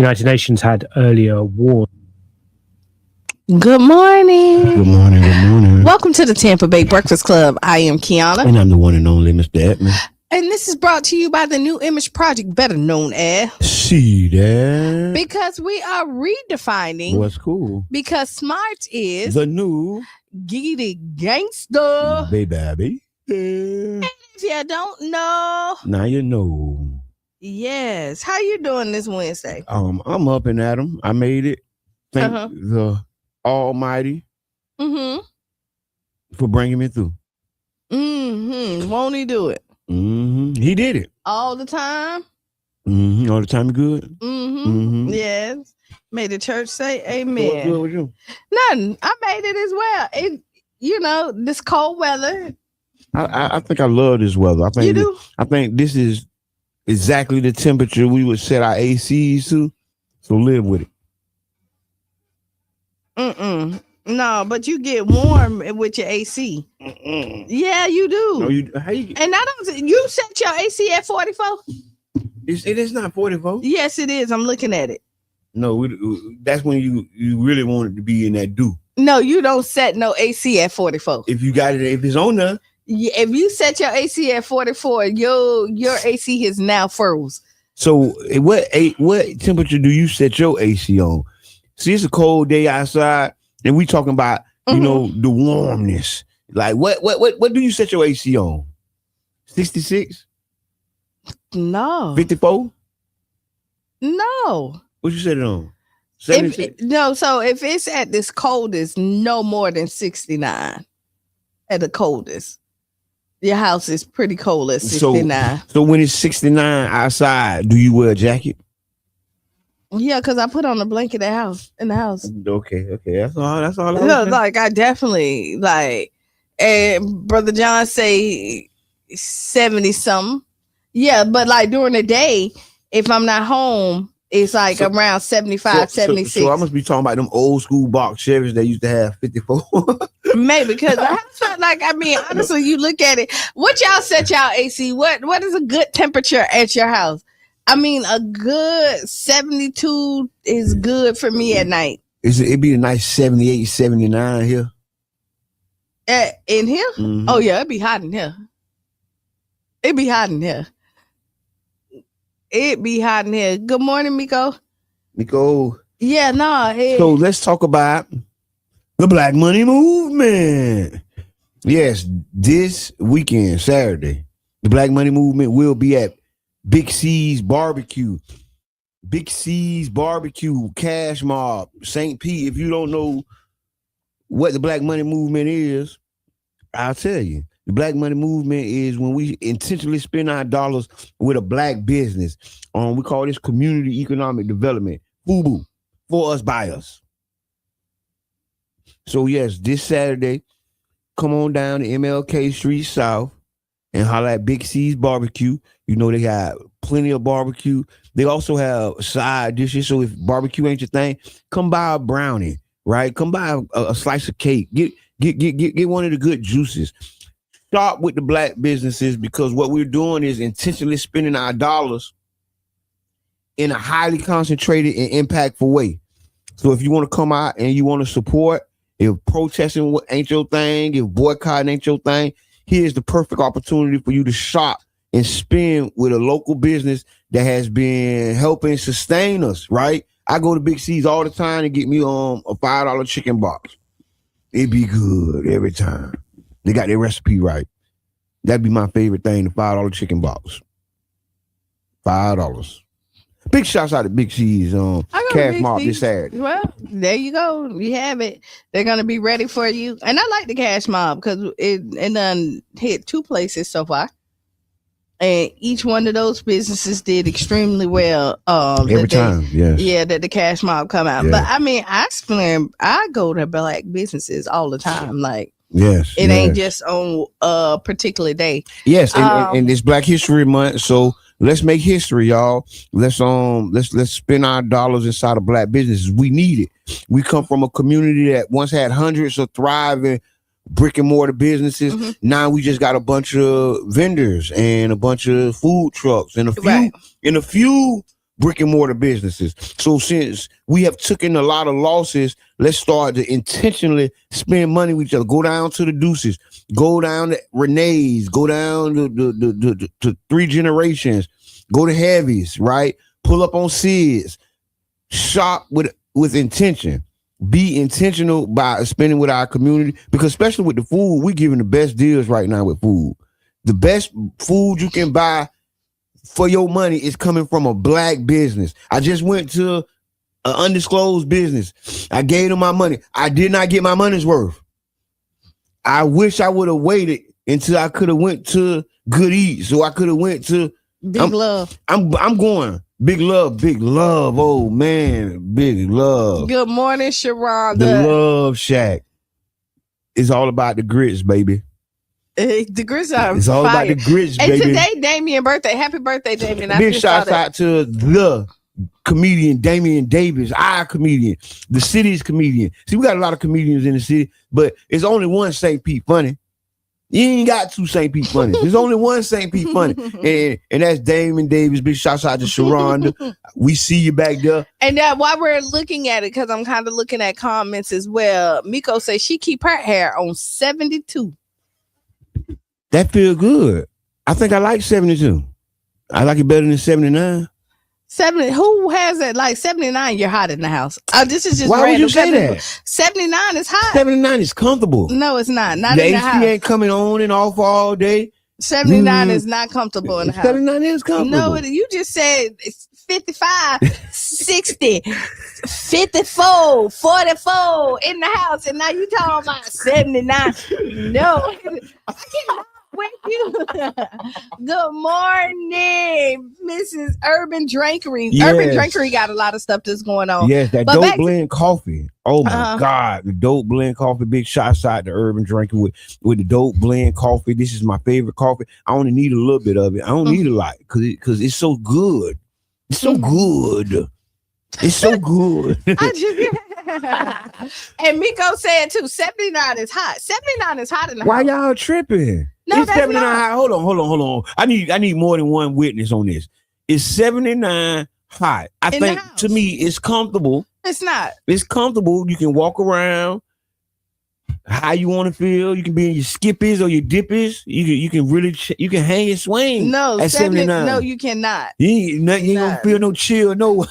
United Nations had earlier warned. Good morning. Good morning. Good morning. Welcome to the Tampa Bay Breakfast Club. I am Qiana. And I'm the one and only Mr. Edmund. And this is brought to you by the New Image Project, better known as See that? Because we are redefining What's cool? because smart is The new giggity gangster. baby. And if you don't know, Now you know. yes. How you doing this Wednesday? I'm up and at 'em. I made it. Thank the Almighty for bringing me through. Won't he do it? He did it. All the time? All the time good. Yes. May the church say What's amen. good with you? Nothing. I made it as well. This cold weather. I think I love this weather. You do? I think this is exactly the temperature we would set our ACs to. So live with it. No, but you get warm with your AC. Yeah, you do. No, And I don't. You set your AC at 44? It is not 44. Yes, it is. I'm looking at it. No, that's when you really want it to be in that dew. No, you don't set no AC at 44. If you got it, if it's on there. Yeah, if you set your AC at 44, your AC is now froze. So what temperature do you set your AC on? See, it's a cold day outside, and we talking about the warmness. Like what do you set your AC on? 66? No. 54? No. What you set it on? 76? So if it's at this coldest, no more than 69 at the coldest. Your house is pretty cold at 69. So when it's 69 outside, do you wear a jacket? Yeah, because I put on a blanket in the house. Okay. That's all. Like I definitely and Brother John say 70 something. Yeah, but like during the day, if I'm not home, it's like around 75, 76. So I must be talking about them old school box Chevys that used to have 54. Maybe because I felt like, honestly, you look at it. What y'all set y'all AC? What is a good temperature at your house? A good 72 is good for me at night. It'd be a nice 78, 79 here. In here? Oh yeah, it'd be hot in here. It'd be hot in here. Good morning, Miko. Yeah, no. So let's talk about the Black Money Movement. Yes, this weekend, Saturday, the Black Money Movement will be at Big C's Barbecue. Big C's Barbecue, Cash Mob, St. Pete. If you don't know what the Black Money Movement is, I'll tell you. The Black Money Movement is when we intentionally spend our dollars with a black business. We call this community economic development. FUBU, for us, by us. So yes, this Saturday, come on down to MLK Street South and holler at Big C's Barbecue. You know they got plenty of barbecue. They also have side dishes. So if barbecue ain't your thing, come buy a brownie, right? Come buy a slice of cake. Get one of the good juices. Start with the black businesses because what we're doing is intentionally spending our dollars in a highly concentrated and impactful way. So if you want to come out and you want to support, if protesting ain't your thing, if boycotting ain't your thing, here's the perfect opportunity for you to shop and spend with a local business that has been helping sustain us, right? I go to Big C's all the time and get me a $5 chicken box. It be good every time. They got their recipe right. That'd be my favorite thing, the $5 chicken box. $5. Big shouts out to Big C's Cash Mob this Saturday. Well, there you go. You have it. They're going to be ready for you. And I like the Cash Mob because it done hit 2 places so far. And each one of those businesses did extremely well. Every time, yes. Yeah, that the Cash Mob come out. Yeah. But I go to black businesses all the time. Like, yes, it ain't just on a particular day. Yes, and it's Black History Month, so let's make history, y'all. Let's spend our dollars inside of black businesses. We need it. We come from a community that once had hundreds of thriving brick and mortar businesses. Now we just got a bunch of vendors and a bunch of food trucks and a few brick and mortar businesses. So since we have taken a lot of losses, let's start to intentionally spend money with each other. Go down to the Deuces, go down to Renee's, go down to Three Generations, go to Heavy's, right? Pull up on Sid's. Shop with intention. Be intentional by spending with our community, because especially with the food, we're giving the best deals right now with food. The best food you can buy for your money is coming from a Black business. I just went to an undisclosed business. I gave them my money. I did not get my money's worth. I wish I would have waited until I could have went to Good Eats, so I could have went to Big Love. I'm going. Big love. Oh man, big love. Good morning, Sharonda. The Love Shack. It's all about the grits, baby. The grits are It's all fire. about the grits, And baby. today, Damien birthday. Happy birthday, Damien. I Big just saw shout that. out to the comedian Damian Davis, our comedian, the city's comedian. See, we got a lot of comedians in the city, but it's only one St. Pete Funny. You ain't got two St. Pete Funny. There's only one St. Pete Funny. And that's Damon Davis. Big shouts out to Sharonda. We see you back there. And that while we're looking at it, because I'm kind of looking at comments as well, Miko says she keep her hair on 72. That feel good. I think I like 72. I like it better than 79. 70. Who has it? Like 79, you're hot in the house. This is just Why would random. you say that? 79 is hot. 79 is comfortable. No, it's not. Not The in the AC house. ain't coming on and off all day. 79 is not comfortable in the house. 79 is comfortable. No, you just said it's 55, 60, 54, 44 in the house, and now you talking about 79. No, I cannot with you. Good morning, Mrs. Urban Drinkery. Yes. Urban Drinkery got a lot of stuff that's going on. Yes, that But dope back to- blend coffee. Oh my God, the dope blend coffee. Big shots out to Urban Drinking with the dope blend coffee. This is my favorite coffee. I only need a little bit of it. I don't need a lot because it's so good. It's so good. It's so good. And Miko said too, 79 is hot. 79 is hot in the Why house. y'all tripping? No, It's that's 79 not. hot. Hold on. I need more than one witness on this. It's 79 hot. I In the think house. to me it's comfortable. It's not. It's comfortable. You can walk around how you want to feel. You can be in your skippies or your dippies. You can really you can hang and swing. No, at 79. No, you cannot. You ain't gonna Nah. feel no chill. No.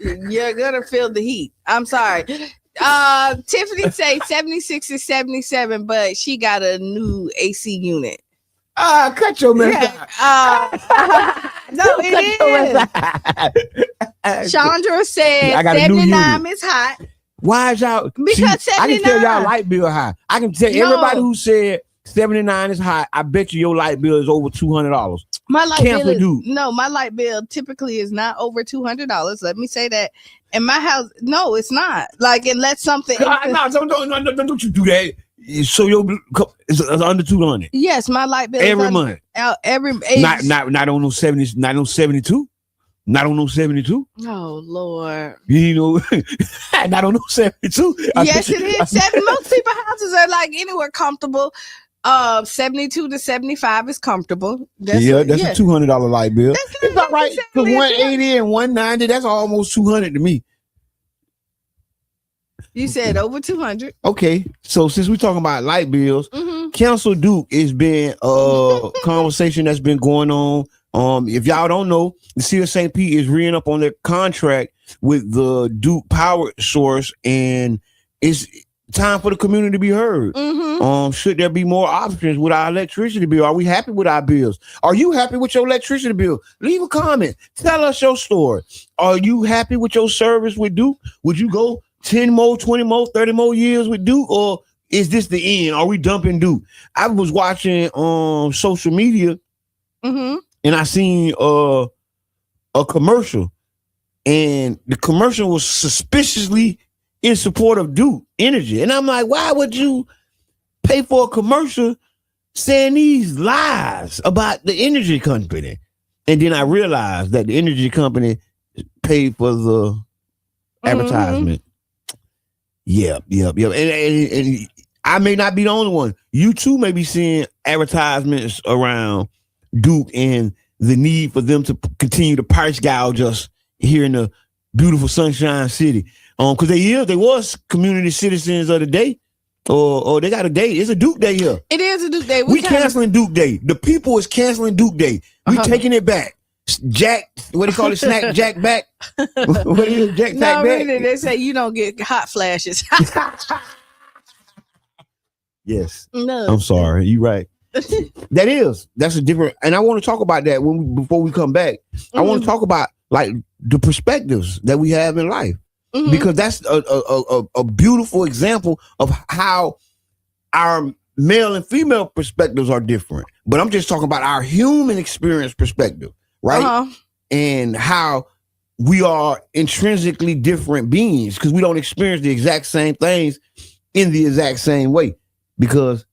You're gonna feel the heat. I'm sorry. Tiffany say 76 is 77, but she got a new AC unit. Cut your mess Yeah. No, it is. Chandra said I got a new 79 unit. is hot. Why is y'all? Because See, I can tell 79. y'all light bill high. I can tell No. everybody who said 79 is hot. I bet you your light bill is over $200. My light Cancel bill is, dude. no, my light bill typically is not over $200. Let me say that. In my house, no, it's not. Like unless something. No, don't you do that. So your it's under 200 Yes, my light bill every is month. every Not on no 70s. Not on 72. Not on no 72. Oh Lord. You know, not on no 72. Yes, it is. Most people's houses are like anywhere comfortable. 72 to 75 is comfortable. That's a $200 light bill. That's It's not all right. Because necessarily 180 and 190, that's almost 200 to me. You said over 200. Okay, so since we're talking about light bills, Mm-hmm. Council Duke has been a conversation that's been going on. If y'all don't know, the city of St. Pete is reing up on their contract with the Duke Power Source, and it's time for the community to be heard. Mm-hmm. Should there be more options with our electricity bill? Are we happy with our bills? Are you happy with your electricity bill? Leave a comment. Tell us your story. Are you happy with your service with Duke? Would you go 10 more, 20 more, 30 more years with Duke, or is this the end? Are we dumping Duke? I was watching social media, Mm-hmm. and I seen a commercial, and the commercial was suspiciously in support of Duke Energy. And I'm like, why would you pay for a commercial saying these lies about the energy company? And then I realized that the energy company paid for the advertisement. Yep. And I may not be the only one. You too may be seeing advertisements around Duke and the need for them to continue to price gouge us here in the beautiful Sunshine City. Because they was community citizens of the day. Or they got a day. It's a Duke Day here. It is a Duke Day. We canceling Duke Day. The people is canceling Duke Day. We taking it back. Jack, what do you call it? Snack Jack back. What is it? Jack no, back? Really, they say you don't get hot flashes. Yes. No. I'm sorry. You right. That's a different, and I want to talk about that before we come back. I want to talk about like the perspectives that we have in life, because that's a beautiful example of how our male and female perspectives are different. But I'm just talking about our human experience perspective, right? And how we are intrinsically different beings because we don't experience the exact same things in the exact same way. Because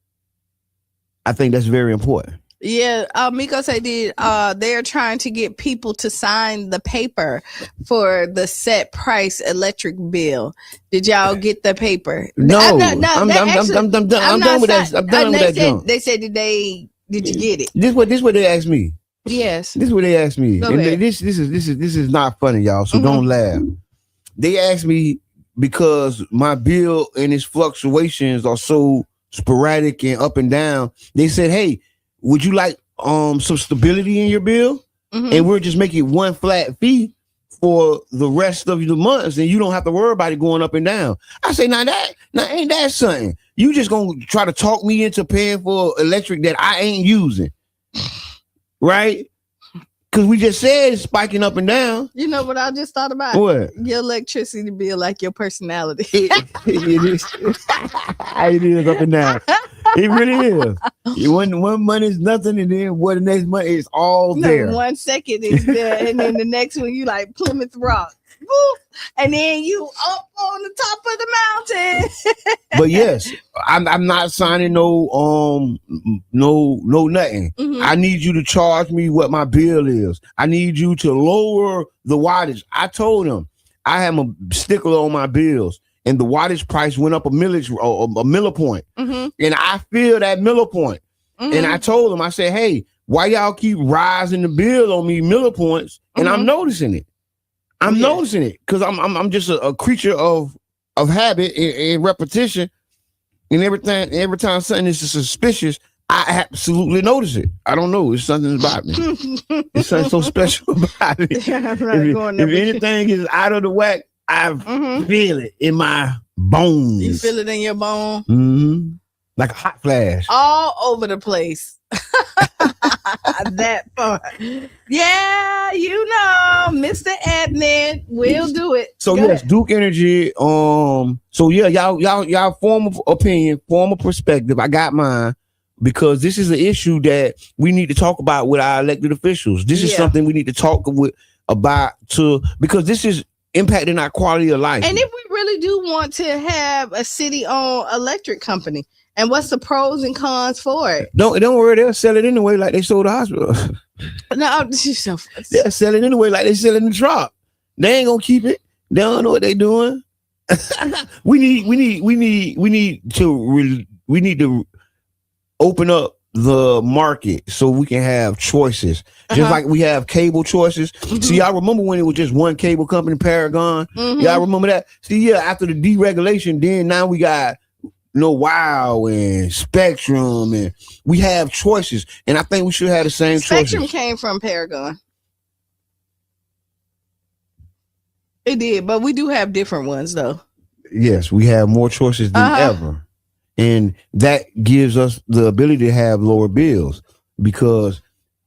I think that's very important. Yeah, Miko said they're trying to get people to sign the paper for the set price electric bill. Did y'all get the paper? No, I'm done with that. I'm done with that junk. They said, did you get it? This what they asked me. Yes. This is what they asked me. Go And ahead. this is not funny, y'all. So don't laugh. They asked me because my bill and its fluctuations are so sporadic and up and down. They said, "Hey, would you like some stability in your bill?" And we're just making one flat fee for the rest of the months, and you don't have to worry about it going up and down. I say, now ain't that something? You just gonna try to talk me into paying for electric that I ain't using, right? Because we just said it's spiking up and down. You know what I just thought about? What? Your electricity bill, like your personality. It is up and down. It really is. One month is nothing, and then the next month is all there. 1 second is there, and then the next one you like Plymouth Rock. Woo! And then you up on the top of the mountain. But yes, I'm not signing no nothing. I need you to charge me what my bill is. I need you to lower the wattage. I told them I am a stickler on my bills, and the wattage price went up a millipoint. And I feel that millipoint. And I told them, I said, hey, why y'all keep rising the bill on me millipoints? And I'm noticing it. I'm noticing it because I'm just a creature of habit and repetition, and everything. Every time something is suspicious, I absolutely notice it. I don't know. It's something about me. It's something so special about it. If anything is out of the whack, I feel it in my bones. You feel it in your bone? Like a hot flash. All over the place. That part. Yeah, you know, Mr. Admin will do it. So Go yes, ahead. Duke Energy. So yeah, y'all form of opinion, form of perspective. I got mine because this is an issue that we need to talk about with our elected officials. This is something we need to talk about because this is impacting our quality of life. And if we really do want to have a city-owned electric company, and what's the pros and cons for it? Don't worry, they'll sell it anyway, like they sold the hospital. No, They'll sell it anyway, like they sell it in the drop. They ain't gonna keep it. They don't know what they doing. We need to open up the market so we can have choices, just like we have cable choices. See, y'all remember when it was just one cable company, Paragon? Y'all remember that? See, after the deregulation, then now we got Wow and Spectrum, and we have choices, and I think we should have the same choices. Spectrum came from Paragon. It did, but we do have different ones, though. Yes, we have more choices than ever, and that gives us the ability to have lower bills, because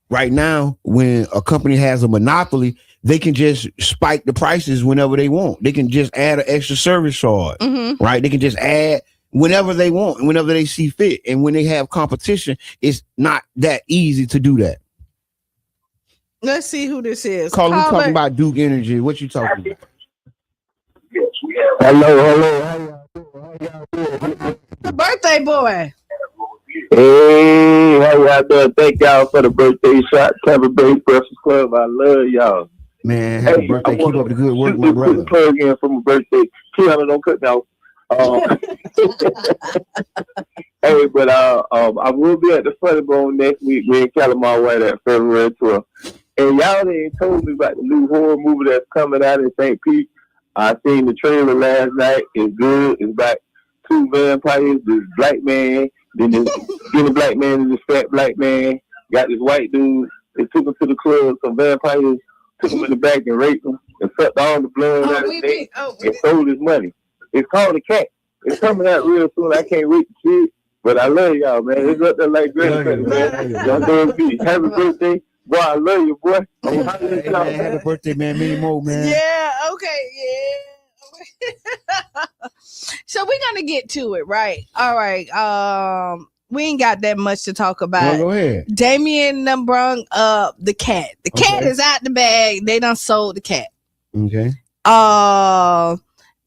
right now, when a company has a monopoly, they can just spike the prices whenever they want. They can just add an extra service charge, right? They can just add whenever they want, whenever they see fit. And when they have competition, it's not that easy to do that. Let's see who this is. We talking about Duke Energy. What you talking about? Hello. How y'all doing? The birthday boy. Hey, how y'all doing? Thank y'all for the birthday shot. Tampa Bay Breakfast Club. I love y'all. Man, happy birthday. Keep up the good work, my brother. Plug in for my birthday. Qiana, don't cut me off. Hey, but I will be at the Funny Bone next week. Me and Calamar White at February 12th. And y'all ain't told me about the new horror movie that's coming out in St. Pete. I seen the trailer last night. It's good. It's about two vampires. This black man, then this skinny black man and this fat black man. Got this white dude. They took him to the club. Some vampires took him in the back and raped him and sucked all the blood out of his neck and stole his money. It's called The Cat. It's coming out real soon. I can't wait to see it. But I love y'all, man. It's up there like great, man. Y'all doing good. Happy birthday. Boy, I love you, boy. Hey, man, happy birthday, man. Many more, man. Yeah, okay, yeah. So we're gonna get to it, right? All right. We ain't got that much to talk about. Well, go ahead. Damien done brung up the cat. The cat is out the bag. They done sold the cat. Okay. And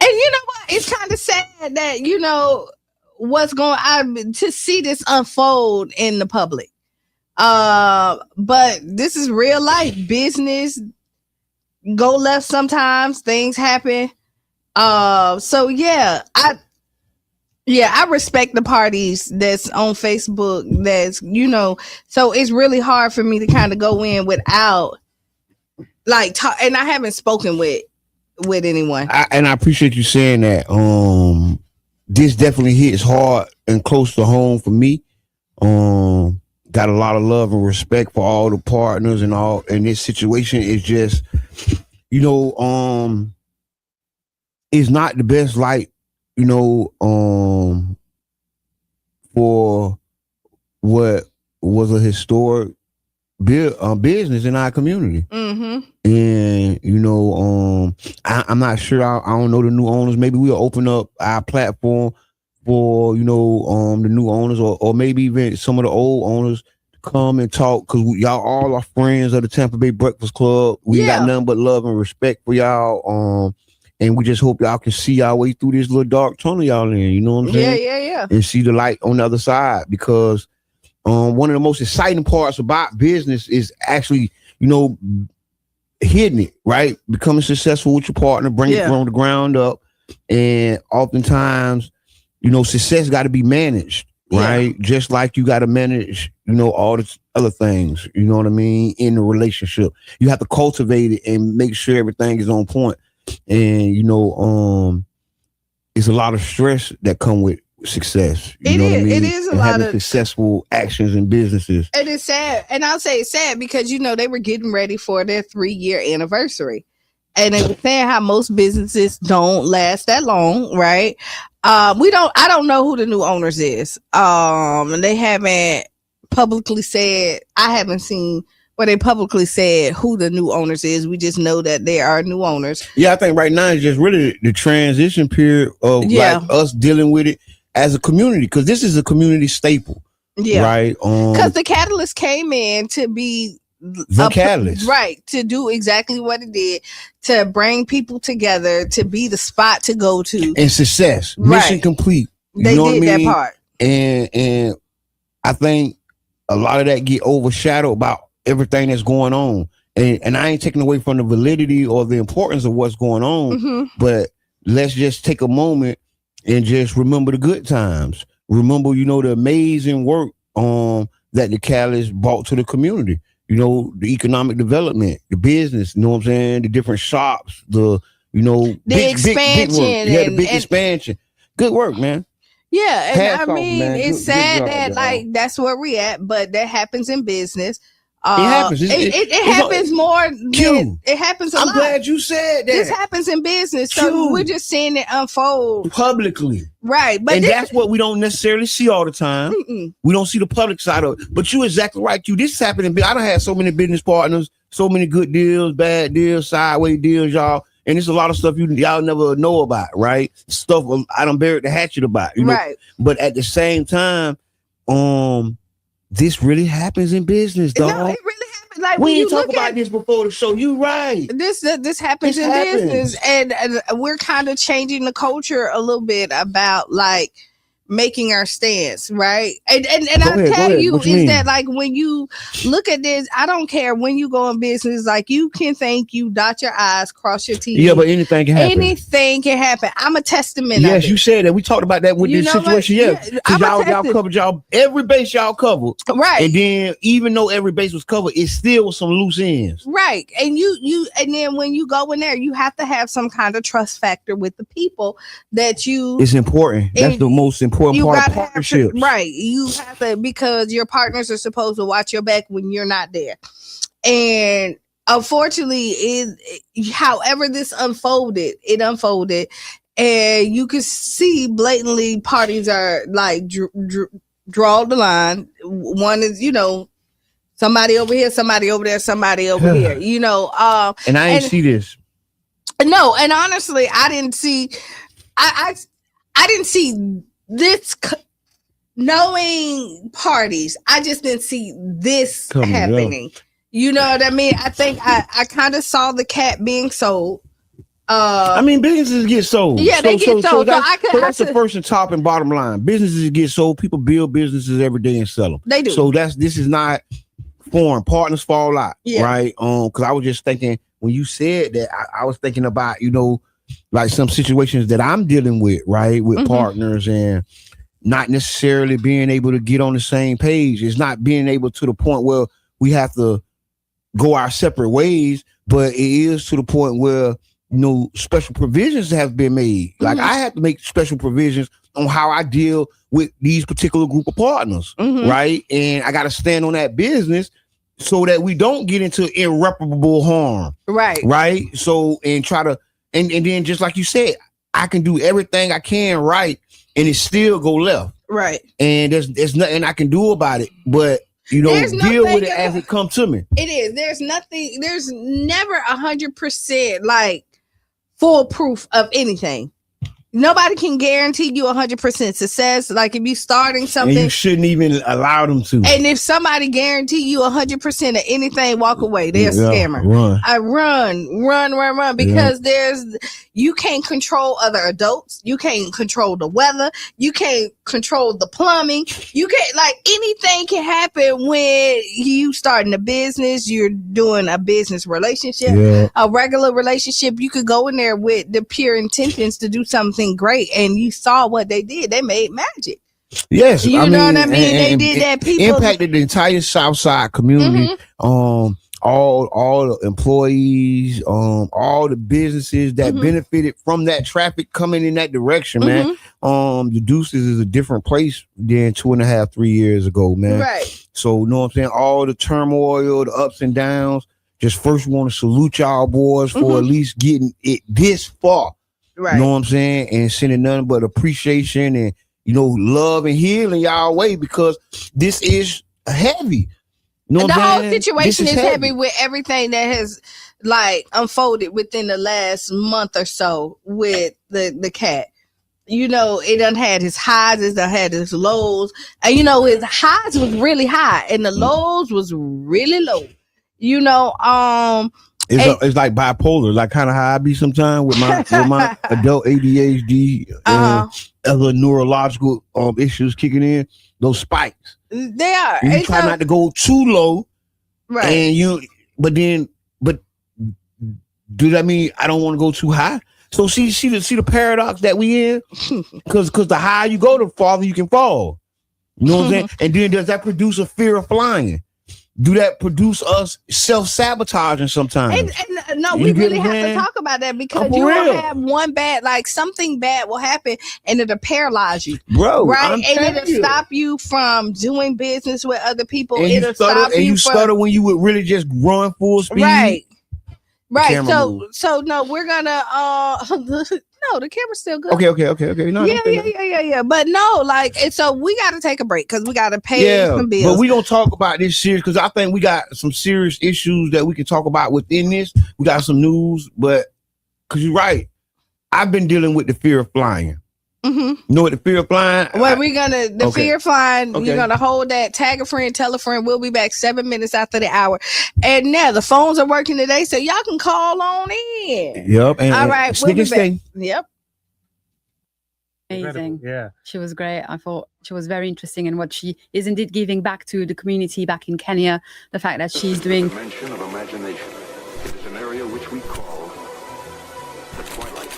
you know what? It's kind of sad that, you know, what's going on to see this unfold in the public. But this is real life. Business go left sometimes. Things happen. So yeah, I respect the parties that's on Facebook. That's, you know, so it's really hard for me to kind of go in without like talk, and I haven't spoken with anyone. And I appreciate you saying that. This definitely hits hard and close to home for me. Got a lot of love and respect for all the partners and all. And this situation is just, you know, it's not the best light, you know, for what was a historic business in our community. Mm-hmm. And, you know, I'm not sure. I don't know the new owners. Maybe we'll open up our platform for, you know, the new owners or maybe even some of the old owners to come and talk, because y'all all are friends of the Tampa Bay Breakfast Club. We got nothing but love and respect for y'all. And we just hope y'all can see our way through this little dark tunnel y'all in. You know what I'm saying? Yeah. And see the light on the other side, because one of the most exciting parts about business is actually, you know, hitting it, right? Becoming successful with your partner, bring it from the ground up. And oftentimes, you know, success got to be managed, right? Just like you got to manage, you know, all the other things, you know what I mean, in the relationship. You have to cultivate it and make sure everything is on point. And, you know, it's a lot of stress that come with success. You know what I mean? It is a lot of successful actions in businesses. It is sad. And I'll say it's sad because, you know, they were getting ready for their 3-year anniversary. And they were saying how most businesses don't last that long, right? I don't know who the new owners is. And they haven't publicly said, I haven't seen where they publicly said who the new owners is. We just know that there are new owners. Yeah, I think right now is just really the transition period of like us dealing with it as a community, because this is a community staple. Yeah. Right. Because the catalyst came in to be the catalyst. Right. To do exactly what it did, to bring people together, to be the spot to go to. And success. Mission complete. They did that part. And I think a lot of that get overshadowed about everything that's going on. And I ain't taking away from the validity or the importance of what's going on, but let's just take a moment and just remember the good times. Remember, you know, the amazing work that the catalyst brought to the community. You know, the economic development, the business, you know what I'm saying? The different shops, the expansion. The big expansion. Good work, man. Yeah, and I mean, it's sad that like that's where we at, but that happens in business. It happens. It happens more. It happens a lot. I'm glad you said that. This happens in business, so we're just seeing it unfold publicly, right? But that's what we don't necessarily see all the time. We don't see the public side of it. But you're exactly right. This is happening. I done had so many business partners, so many good deals, bad deals, sideways deals, y'all. And it's a lot of stuff y'all never know about, right? Stuff I done buried the hatchet about, you know? Right. But at the same time, this really happens in business, dog. No, it really happens. Like we didn't talk about this before the show. You right. This happens in business, and we're kind of changing the culture a little bit about like making our stance, right? And Go I'll ahead, tell you What you is mean? that like when you look at this, I don't care when you go in business, like you can think, you dot your I's, cross your T's. Yeah, but anything can happen. Anything can happen. I'm a testament Yes, of it. you said that. We talked about that with You this know what? situation. Yeah, Because I'm y'all attested. covered every base y'all covered. Right. And then even though every base was covered, it still was some loose ends. Right. And you and then when you go in there, you have to have some kind of trust factor with the people that you It's important. That's the most important part of partnerships. right. You have to, because your partners are supposed to watch your back when you're not there. And unfortunately, however this unfolded, and you could see blatantly parties are like draw the line. One is, somebody over here, somebody over there, somebody over here, And I ain't see this. No, and honestly, I didn't see I didn't see this knowing parties. I just didn't see this happening. You know what I mean? I think I kind of saw the cat being sold. I mean, businesses get sold. Yeah, they get sold. That's the first and top and bottom line. Businesses get sold. People build businesses every day and sell them. They do. So this is not foreign. Partners fall out, right? Because I was just thinking when you said that, I was thinking about like some situations that I'm dealing with, right, with partners and not necessarily being able to get on the same page. It's not being able to the point where we have to go our separate ways, but it is to the point where special provisions have been made. Like I have to make special provisions on how I deal with these particular group of partners, right? And I got to stand on that business so that we don't get into irreparable harm, right? So and try to and then just like you said, I can do everything I can right, and it still go left, right? And there's nothing I can do about it, but deal with it as it comes to me. It is. There's never 100% like foolproof of anything. Nobody can guarantee you 100% success. Like if you starting something, and you shouldn't even allow them to. And if somebody guarantee you 100% of anything, walk away. They're a scammer. Run. Because you can't control other adults. You can't control the weather. You can't control the plumbing. You can't, like, anything can happen when you starting a business. You're doing a business relationship, a regular relationship. You could go in there with the pure intentions to do something great, and you saw what they did. They made magic. Yes, you know what I mean. They did that. People impacted the entire South Side community. All the employees, all the businesses that benefited from that traffic coming in that direction, man. The Deuces is a different place than 2.5, 3 years ago, man. Right. So, you know what I'm saying? All the turmoil, the ups and downs. Just first want to salute y'all boys for at least getting it this far. Right. You know what I'm saying? And sending nothing but appreciation and, love and healing y'all way, because this is heavy. You know the whole situation is heavy with everything that has like unfolded within the last month or so with the cat. It done had his highs, it done had his lows. And his highs was really high and the lows was really low. It's like bipolar, like kind of how I be sometimes with my adult ADHD and other neurological issues kicking in. Those spikes, they are. And you try not to go too low, right? And but do that mean I don't want to go too high? So see the paradox that we in, because the higher you go, the farther you can fall. You know what I'm saying? And then does that produce a fear of flying? Do that produce us self-sabotaging sometimes? And no, we really have to talk about that, because you will have one bad, like something bad will happen and it'll paralyze you. Bro, right? And it'll stop you from doing business with other people. And it'll stop you from stutter when you would really just run full speed. Right. So no, we're gonna no, the camera's still good. Okay. No, yeah. But no, like, and so we got to take a break because we got to pay some bills. But we gonna talk about this serious, because I think we got some serious issues that we can talk about within this. We got some news, but because you're right, I've been dealing with the fear of flying. You know what the fear of flying? Well, we're gonna fear of flying. You're gonna hold that. Tag a friend, tell a friend. We'll be back 7 minutes after the hour. And now the phones are working today, so y'all can call on in. Yep. And, all right. We'll be back. Yep. Amazing. Yeah. She was great. I thought she was very interesting in what she is indeed giving back to the community back in Kenya. The fact that she's doing. Dimension of imagination. It is an area which we call the twilight.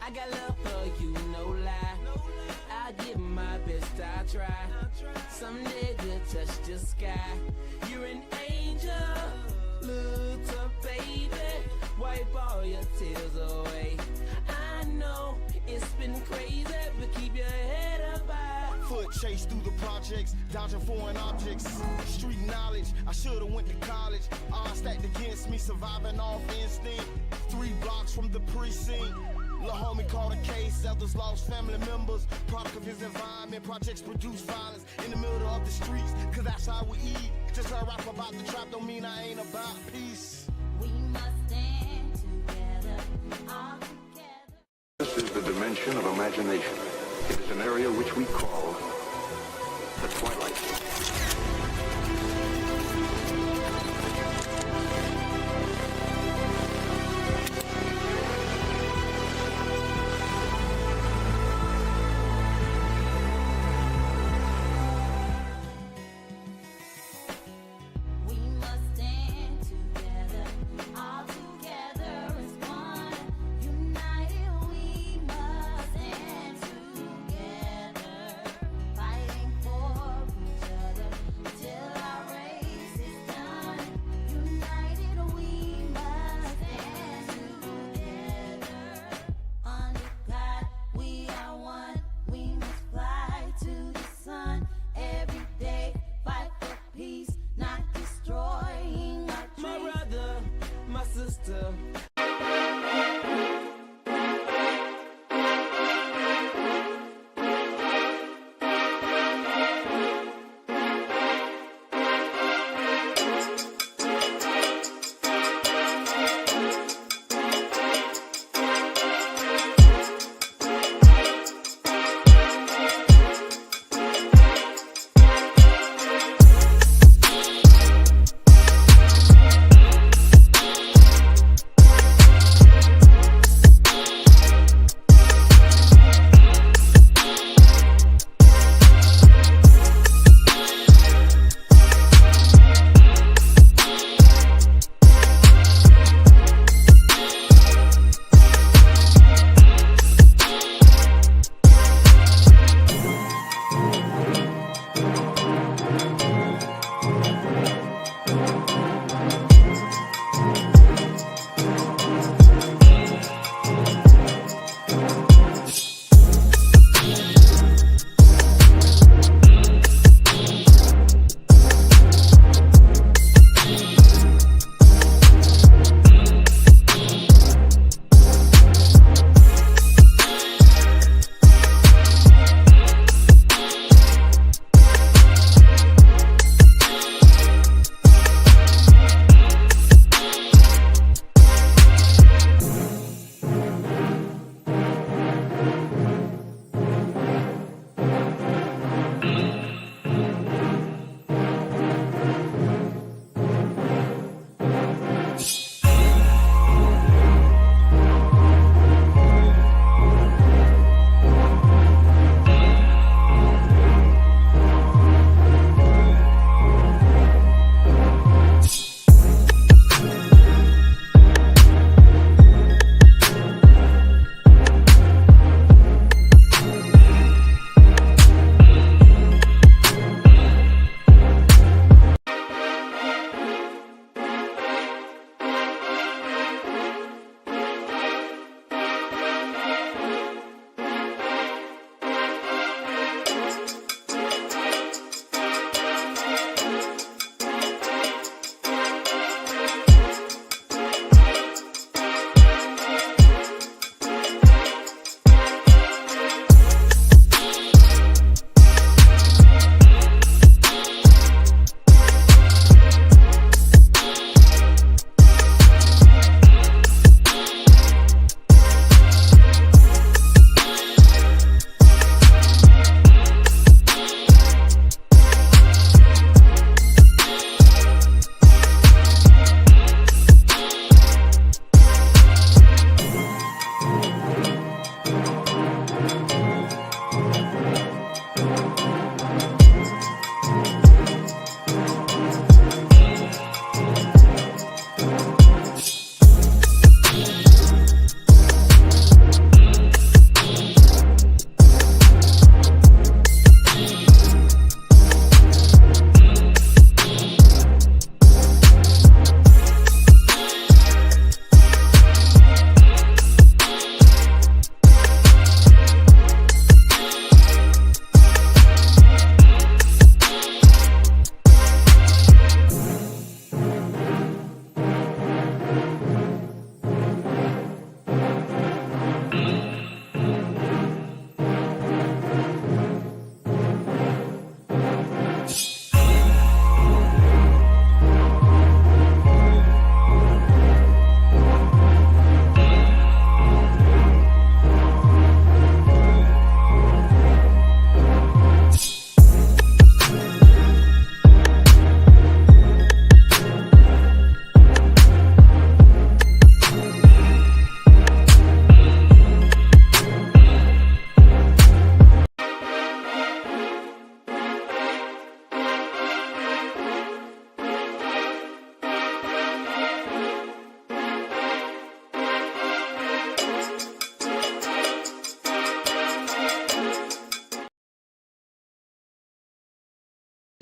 I got love for you, no lie. I give my best, I try. Someday we'll touch the sky. You're an angel, look up, baby. Wipe all your tears away. I know it's been crazy, but keep your head up high. Foot chase through the projects, dodging foreign objects. Street knowledge, I should've went to college. Odds stacked against me, surviving off instinct. 3 blocks from the precinct. Lil' homie caught a case, others lost family members. Product of his environment, projects produce violence in the middle of the streets, cause that's how we eat. Just I rap about the trap don't mean I ain't about peace. We must stand together, all together. This is the dimension of imagination. It is an area which we call the twilight. We must stand together, all together as one. United we must stand together, fighting for each other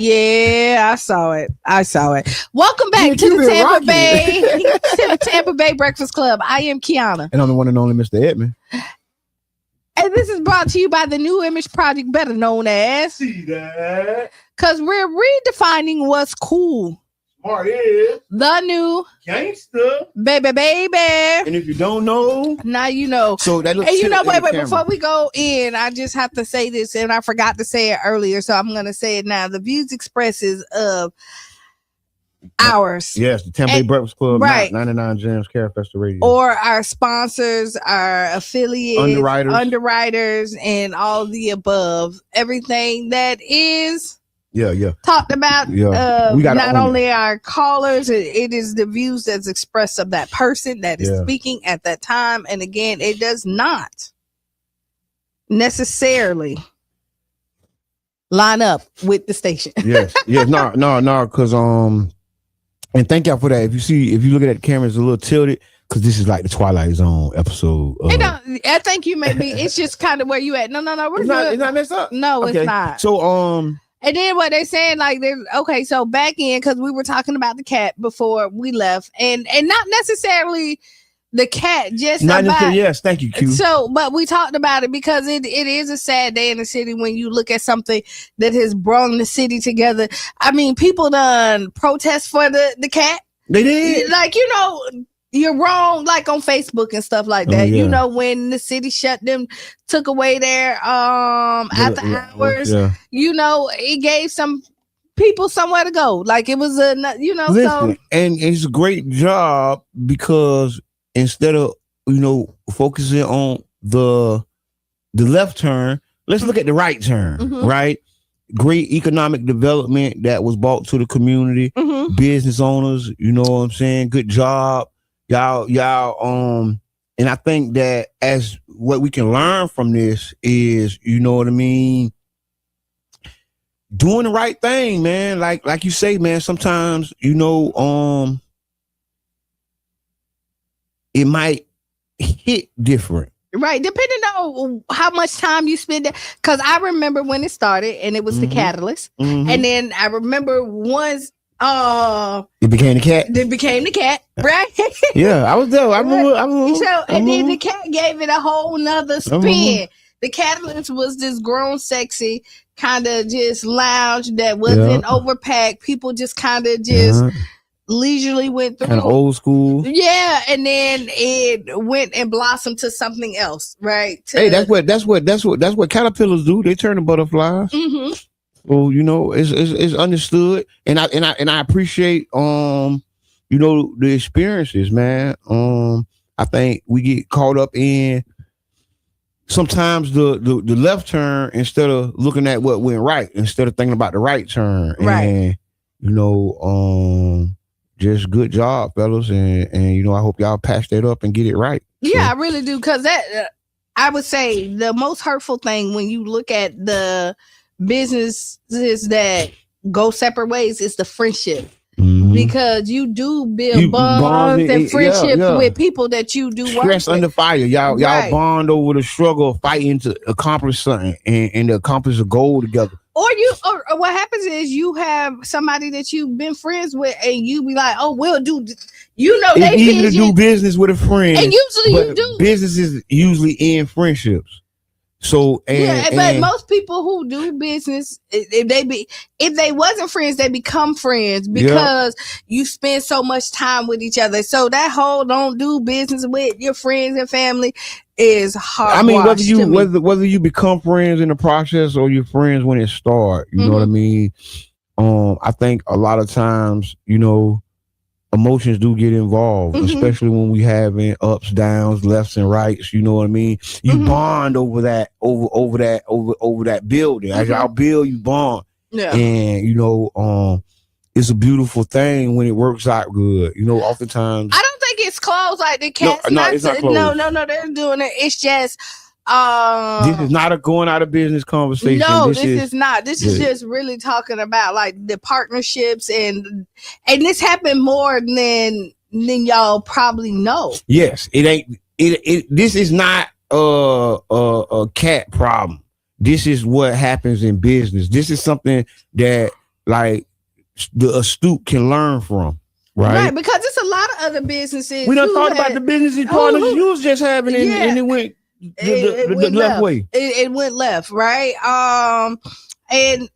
Yeah, I saw it. Welcome back Yeah, to you the been Tampa rocking Bay it. to the Tampa Bay Breakfast Club. I am Qiana. And I'm the one and only Mr. Edmond. And this is brought to you by the New Image Project, better known as. See that? Because we're redefining what's cool. Smart is The new gangster. baby. And if you don't know, Now you know. so that looks. And you know, wait, camera. before we go in, I just have to say this, and I forgot to say it earlier, so I'm going to say it now. The views expresses of ours. Yes, the Tampa Bay And- Breakfast Club, right. 99 Gems, Carefest Radio. Or our sponsors, our affiliates, Underwriters. and all the above. Everything that is yeah. talked about. Yeah. We gotta Not own only our callers, it is the views that's expressed of that person that is Yeah. speaking at that time. And again, it does not necessarily line up with the station. Yes. No, because and thank y'all for that. If you look at that camera, it's a little tilted because this is like the Twilight Zone episode. I think you may be. It's just kind of where you at. No, we're It's good. not messed up. No, Okay. it's not. So And then what they saying, like, they're okay. So back in, because we were talking about the cat before we left, and not necessarily the cat, just not about. necessarily, yes, thank you, Q. So, but we talked about it because it is a sad day in the city when you look at something that has brought the city together. I mean, people done protest for the cat. They did. Like, you know, you're wrong, like on Facebook and stuff like that. yeah. You know, when the city shut them, took away their after hours, Yeah. you know, it gave some people somewhere to go. Like it was a, you know, Listen, so and it's a great job because instead of focusing on the left turn, let's look at the right turn. Mhm. Right, great economic development that was brought to the community. Mhm. Business owners, you know what I'm saying? Good job, y'all. And I think that as what we can learn from this is, you know what I mean, doing the right thing, man. Like you say, man, sometimes, it might hit different. right, depending on how much time you spend there. Because I remember when it started, and it was the Mhm. catalyst, Mhm. and then I remember once It became the cat. it became the cat, right? Yeah, I was there. I remember. So, and then the cat gave it a whole nother spin. remember. The catalyst was this grown, sexy kind of just lounge that wasn't overpacked. People just kind of just leisurely went through. Kind of old school. Yeah, and then it went and blossomed to something else, right? Hey, that's what caterpillars do. They turn to butterflies. Mm-hmm. So it's understood, and I appreciate the experiences, man. I think we get caught up in sometimes the left turn instead of looking at what went right, instead of thinking about the right turn. Right. And just good job, fellas, and I hope y'all patch that up and get it right. Yeah, I really do, because that I would say the most hurtful thing when you look at the businesses that go separate ways is the friendship. Mhm. Because you do build You bonds bond and it, friendships yeah. with people that you do work Stress with. under fire. Y'all Right. bond over the struggle, fighting to accomplish something and to accomplish a goal together. Or what happens is you have somebody that you've been friends with, and you be like, "Oh, we'll do." You know, they It's easy to vision, do business with a friend, and usually you but do. businesses usually end friendships. So But most people who do business, if they wasn't friends, they become friends because you spend so much time with each other. So that whole don't do business with your friends and family is hard. I mean, whether you become friends in the process or you're friends when it starts, you know what I mean? I think a lot of times, emotions do get involved, especially when we having ups, downs, lefts and rights. You know what I mean? You bond over that building. As y'all build, you bond. Yeah. And it's a beautiful thing when it works out good. Oftentimes I don't think it's closed like the cats. No, it's not closed. No, they're doing it. It's just this is not a going out of business conversation. No, this is not. This is just really talking about like the partnerships and this happened more than y'all probably know. Yes, it ain't. This is not a cat problem. This is what happens in business. This is something that like the astute can learn from, right? Because it's a lot of other businesses. We done who thought had- about the business partners you was just having, and it went the went left way. It went left, right? And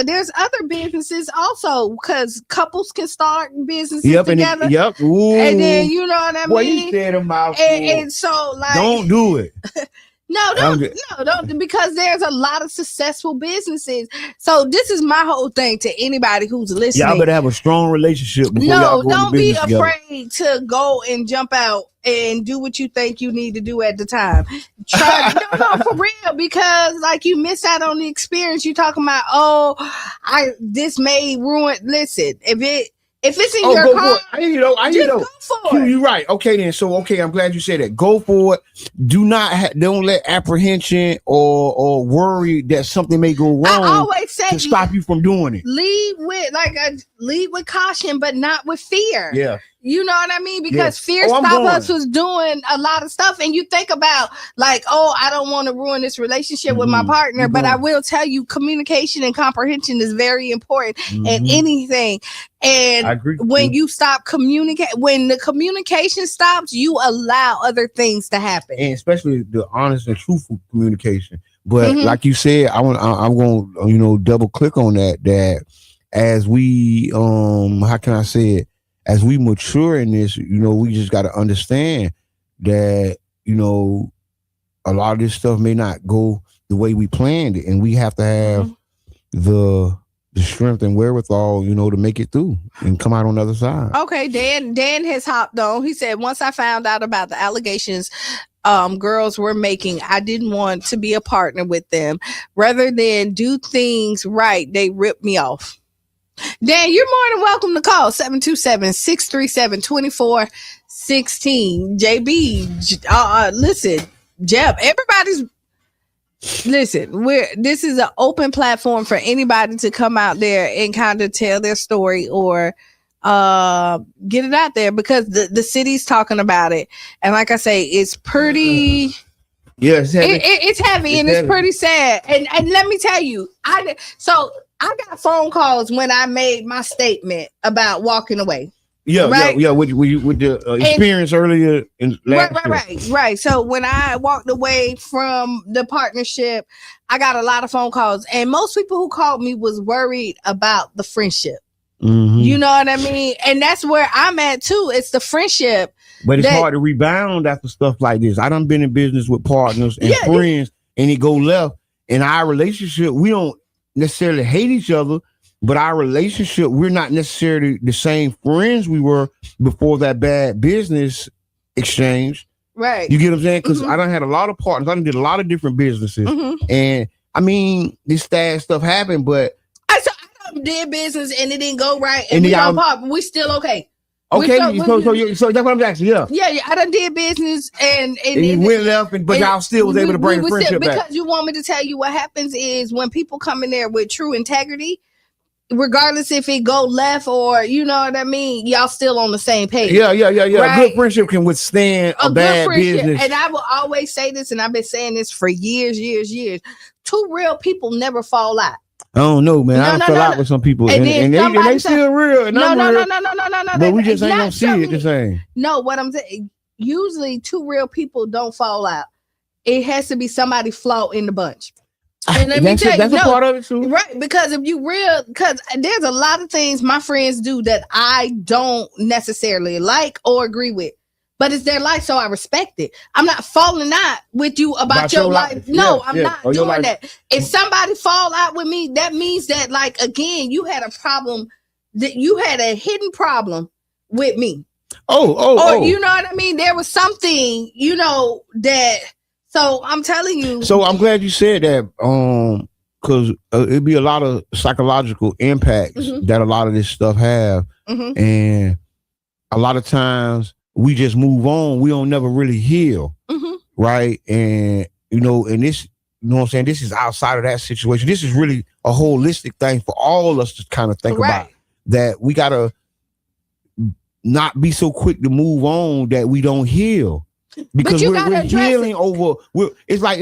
there's other businesses also, because couples can start businesses together. Ooh. And then you know what I Boy, mean. you said a mouthful. And so like, don't do it. don't, because there's a lot of successful businesses. So this is my whole thing to anybody who's listening. Y'all better have a strong relationship before y'all go don't into be business together. afraid to go and jump out and do what you think you need to do at the time. Try no, for real, because like you miss out on the experience. You talking about, this may ruin. Listen, if it's in your car, go for it. You're right. Okay, then. So, I'm glad you said that. Go for it. Don't let apprehension or worry that something may go wrong. I always say to stop you from doing it. Lead with caution, but not with fear. Yeah. You know what I mean? Because fear I'm stop going. us was doing a lot of stuff. And you think about like, I don't want to ruin this relationship with my partner. But I will tell you, communication and comprehension is very important in anything. And I agree. When you stop when the communication stops, you allow other things to happen. And especially the honest and truthful communication. But like you said, I'm going to double click on that as we how can I say it? As we mature in this, we just got to understand that, a lot of this stuff may not go the way we planned it. And we have to have the strength and wherewithal, to make it through and come out on the other side. Okay, Dan has hopped on. He said, once I found out about the allegations girls were making, I didn't want to be a partner with them. Rather than do things right, they ripped me off. Dan, you're more than welcome to call 727-637-2416. JB, listen, Jeb, this is an open platform for anybody to come out there and kind of tell their story or get it out there, because the city's talking about it. And like I say, it's pretty... Yeah, it's heavy. It's heavy and it's pretty sad. And let me tell you, I got phone calls when I made my statement about walking away. Yeah, right? yeah. With the experience earlier in last year. Right. So when I walked away from the partnership, I got a lot of phone calls, and most people who called me was worried about the friendship. You know what I mean? And that's where I'm at too. It's the friendship. But it's hard to rebound after stuff like this. I done been in business with partners and friends, and it go left. In our relationship, we don't necessarily hate each other, but our relationship, we're not necessarily the same friends we were before that bad business exchange. Right. You get what I'm saying? Because I done had a lot of partners. I done did a lot of different businesses. And I mean, this sad stuff happened, but I did business and it didn't go right, and we don't part, but we still okay. Okay, so that's what I'm asking. Yeah, I done did business and you went left, but y'all still was able to bring the friendship back. Because you want me to tell you what happens is when people come in there with true integrity, regardless if it go left or you know what I mean, y'all still on the same page. Yeah. Right? A good friendship can withstand a bad business. And I will always say this, and I've been saying this for years. Two real people never fall out. I don't know, man. I fell out with some people, and they still real. And I'm real. No. But we just ain't gonna see it the same. No, what I'm saying, usually two real people don't fall out. It has to be somebody flaw in the bunch. And let me tell you, that's a part of it too, right? Because if you because there's a lot of things my friends do that I don't necessarily like or agree with. But it's their life, so I respect it. I'm not falling out with you about your life. No, I'm not doing that. If somebody fall out with me, that means that, like, again, you had a problem, that you had a hidden problem with me. Or you know what I mean? There was something, that. So I'm telling you. So I'm glad you said that, because it'd be a lot of psychological impacts that a lot of this stuff have, and a lot of times we just move on. We don't never really heal. Right. And, and this, what I'm saying? This is outside of that situation. This is really a holistic thing for all of us to kind of think about, that we got to not be so quick to move on that we don't heal, because we're healing over. It's like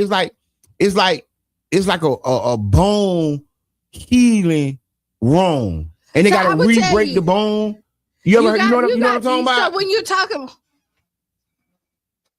a bone healing wrong, and they So I gotta would tell re-break you- the bone. You know what I'm talking about? So when you're talking,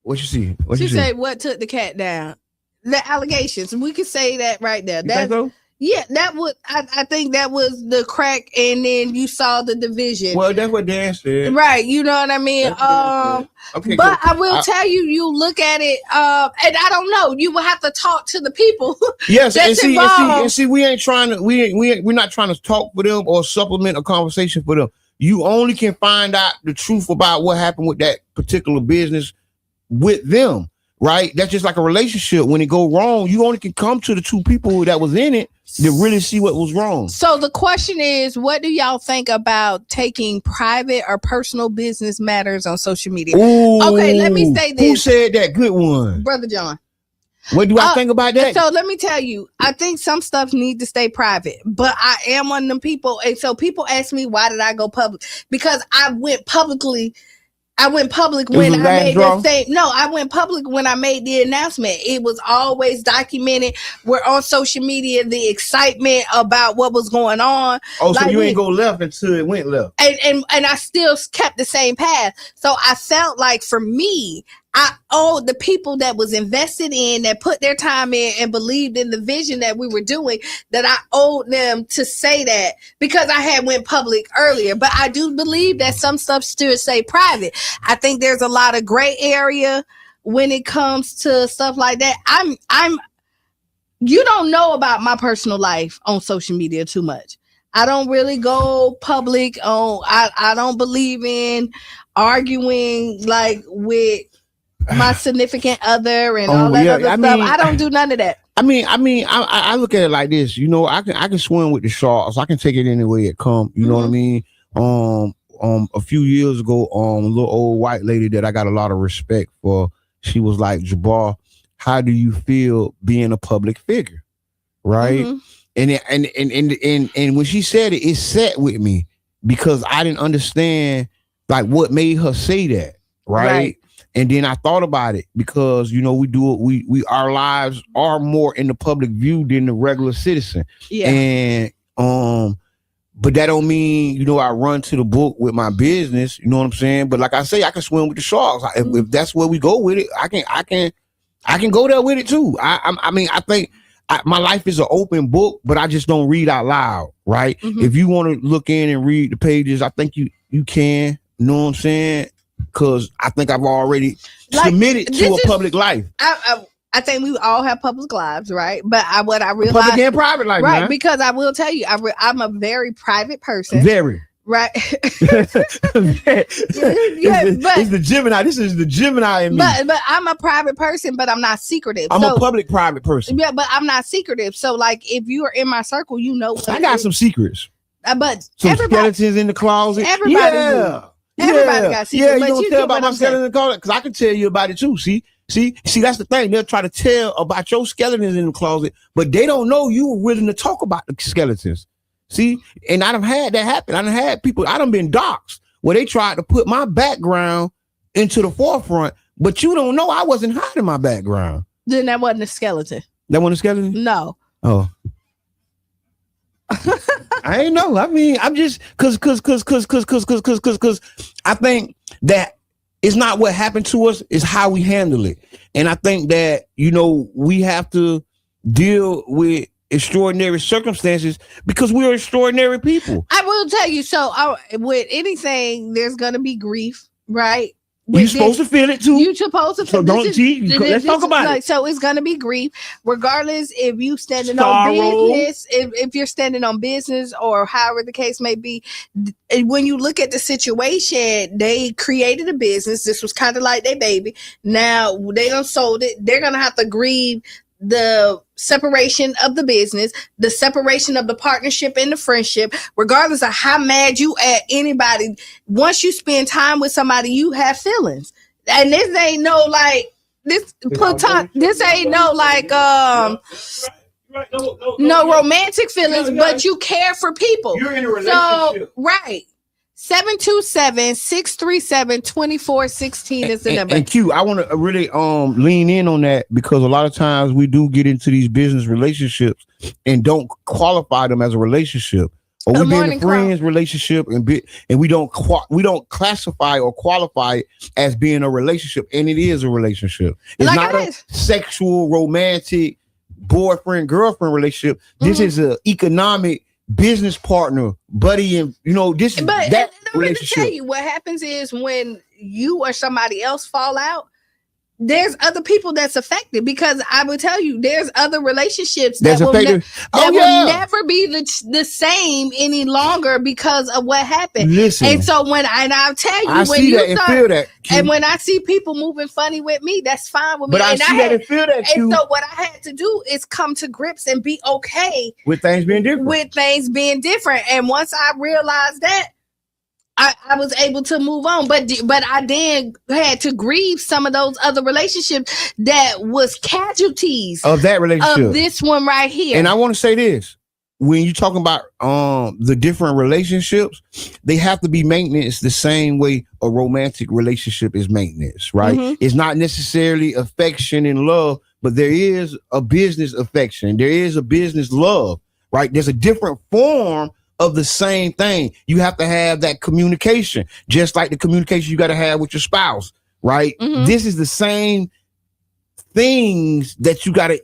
What you see? What she you see? said, "What took the cat down?" The allegations. We could say that right there. You think so? Yeah, that would. I think that was the crack, and then you saw the division. Well, that's what Dan said. Right, you know what I mean. That's what Dan said. Okay, but cool. I will tell you, you look at it, and I don't know. You will have to talk to the people. Yes, that's and involved. see, we ain't trying to. We're not trying to talk for them or supplement a conversation for them. You only can find out the truth about what happened with that particular business with them, right? That's just like a relationship. When it go wrong, you only can come to the two people that was in it to really see what was wrong. So the question is, what do y'all think about taking private or personal business matters on social media? Ooh, Okay, let me say this. Who said that? Good one. Brother John. What do I think about that? So let me tell you, I think some stuff need to stay private, but I am one of them people. And so people ask me, why did I go public? Because I went public when I made the same. No, I went public when I made the announcement. It was always documented. We're on social media, the excitement about what was going on. Oh, so you ain't go left until it went left. And I still kept the same path. So I felt like for me, I owed the people that was invested in, that put their time in and believed in the vision that we were doing, that I owed them to say that, because I had went public earlier. But I do believe that some stuff still stay private. I think there's a lot of gray area when it comes to stuff like that. You don't know about my personal life on social media too much. I don't really go public on, I don't believe in arguing like with my significant other and all that other stuff. I don't do none of that. I look at it like this. You know, I can swim with the sharks. I can take it any way it come. You know what I mean? A few years ago, a little old white lady that I got a lot of respect for, she was like, Jabbar, how do you feel being a public figure? Right? Mm-hmm. And when she said it, it sat with me because I didn't understand like what made her say that. Right. And then I thought about it because, you know, we our lives are more in the public view than the regular citizen. Yeah. And but that don't mean, you know, I run to the book with my business, you know what I'm saying? But like I say, I can swim with the sharks. If that's where we go with it, I can go there with it too. I think my life is an open book, but I just don't read out loud, right? Mm-hmm. If you want to look in and read the pages, I think you can, you know what I'm saying? Because I think I've already submitted to a public life. I think we all have public lives, right? But what I realize, public and private life, right? Man. Because I will tell you, I'm a very private person. Very. Right. It's the Gemini. This is the Gemini in me. But I'm a private person, but I'm not secretive. I'm a public private person. Yeah, but I'm not secretive. So like if you are in my circle, you know I got some secrets. But some skeletons in the closet. Everybody got secrets. Yeah, you don't tell about my skeleton in the closet because I can tell you about it too. See, that's the thing. They'll try to tell about your skeletons in the closet, but they don't know you were willing to talk about the skeletons. See, and I done had that happen. I done had people, I done been doxxed where they tried to put my background into the forefront, but you don't know I wasn't hiding my background. Then that wasn't a skeleton. That wasn't a skeleton? No. Oh. I ain't know. I mean, I'm just cause I think that it's not what happened to us, it's how we handle it. And I think that, you know, we have to deal with extraordinary circumstances because we're extraordinary people. I will tell you, so with anything, there's gonna be grief, right? You're supposed to feel it too. You're supposed to feel it. So let's talk about it. So it's gonna be grief, regardless if you standing on business, if you're standing on business or however the case may be. When you look at the situation, they created a business. This was kind of like their baby. Now they done sold it. They're gonna have to grieve the separation of the business, the separation of the partnership and the friendship, regardless of how mad you at anybody. Once you spend time with somebody, you have feelings. And this ain't no like this ain't no like no romantic feelings, but you care for people. You're in a relationship. So, right. 727-637-2416 is the number. And Q, I want to really lean in on that because a lot of times we do get into these business relationships and don't qualify them as a relationship. Or we be in a morning, Crown. friends relationship and we don't classify or qualify it as being a relationship, and it is a relationship. It's Like not I a sexual, romantic boyfriend girlfriend relationship. This is an economic business partner, buddy, and this is But that let me relationship. tell you, what happens is when you or somebody else fall out, there's other people that's affected, because I will tell you, there's other relationships That's that will affected. will never be the same any longer because of what happened. Listen, And so I'll tell you, I when see you that and start, feel that. Q. and when I see people moving funny with me, that's fine with me. But I and see that and feel that, Q, and so what I had to do is come to grips and be okay with things being different. And once I realized that, I was able to move on, but I then had to grieve some of those other relationships that was casualties of that relationship, of this one right here. And I want to say this: when you're talking about the different relationships, they have to be maintenance the same way a romantic relationship is maintenance, right? Mhm. It's not necessarily affection and love, but there is a business affection, there is a business love, right? There's a different form of the same thing. You have to have that communication, just like the communication you got to have with your spouse, right? Mhm. This is the same things that you got to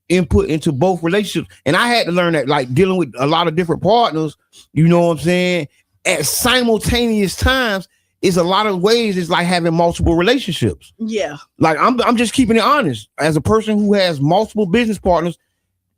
input into both relationships. And I had to learn that, like, dealing with a lot of different partners, you know what I'm saying, at simultaneous times, is a lot of ways it's like having multiple relationships. Yeah. Like, I'm just keeping it honest. As a person who has multiple business partners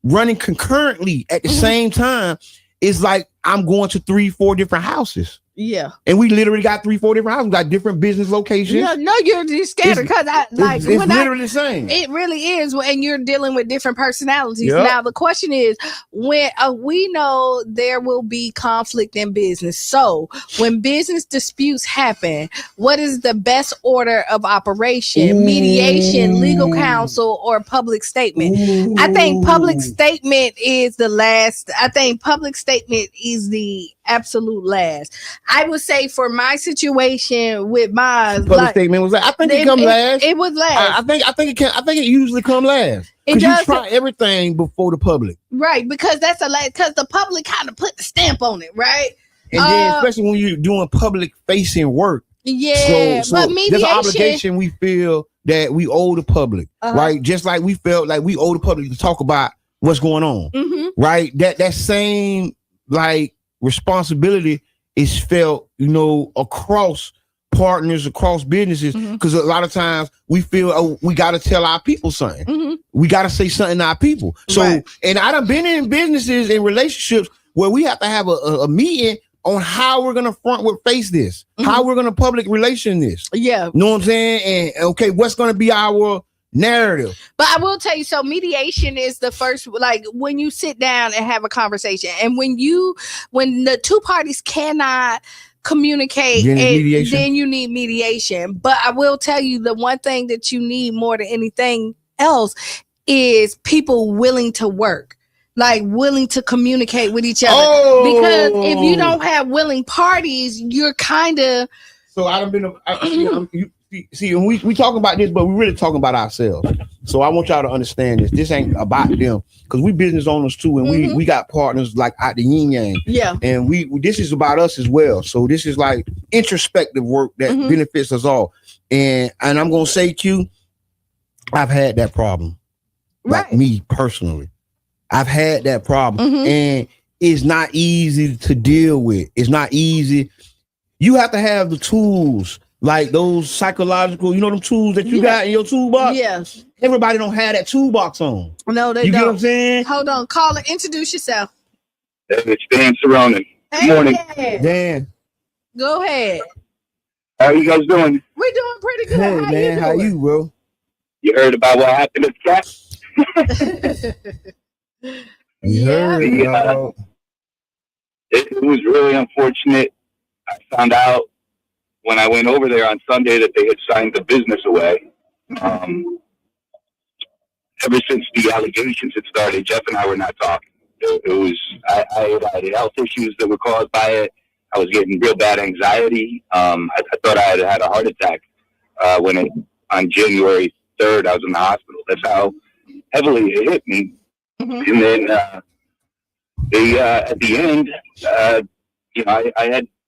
running concurrently at the same time, it's like I'm going to 3-4 different houses. Yeah. And we literally got 3-4 different houses. We got different business locations. No, you're scattered, because It's literally the same. It really is, and you're dealing with different personalities. Yep. Now the question is, when we know there will be conflict in business, so when business disputes happen, what is the best order of operation? Mediation, legal counsel, or public statement? I think public statement is the last. I think public statement is the absolute last. I would say for my situation with mine, Public statement was like, I think it come last. It was last. I think it usually come last. Because you try everything before the public. Right, because that's because the public kind of put the stamp on it, right? And then especially when you're doing public facing work. Yeah, so but mediation, there's an obligation we feel that we owe the public, right? Just like we felt like we owe the public to talk about what's going on, right? That same like responsibility is felt, across partners, across businesses, because a lot of times we feel we got to tell our people something. We got to say something to our people. So, and I done been in businesses and relationships where we have to have a meeting on how we're gonna face this, how we're gonna public relation this. Yeah, know what I'm saying? And okay, what's gonna be our narrative? But I will tell you, so mediation is the first, like when you sit down and have a conversation, and when the two parties cannot communicate, then you need mediation. But I will tell you, the one thing that you need more than anything else is people willing to work, like willing to communicate with each other. Because if you don't have willing parties, you're kind of. So I done been. See, when we talk about this, but we really talking about ourselves. So I want y'all to understand this. This ain't about them, because we business owners too, and we got partners like out the yin yang. Yeah. And this is about us as well. So this is like introspective work that benefits us all. And I'm gonna say, Q, I've had that problem. Like me personally, I've had that problem, and it's not easy to deal with. It's not easy. You have to have the tools. Like those psychological, them tools that you got in your toolbox? Yes. Everybody don't have that toolbox on. No, they don't. You get what I'm saying? Hold on. Caller, introduce yourself. It's Dan Cerrone. Good morning. Dan. Go ahead. How are you guys doing? We're doing pretty good. Hey, how man, you doing? how you, bro? You heard about what happened to the cat? You heard, it was really unfortunate. I found out when I went over there on Sunday that they had signed the business away. Ever since the allegations had started, Jeff and I were not talking. I had health issues that were caused by it. I was getting real bad anxiety. I thought I had a heart attack on January 3rd, I was in the hospital. That's how heavily it hit me. And then they at the end, you know,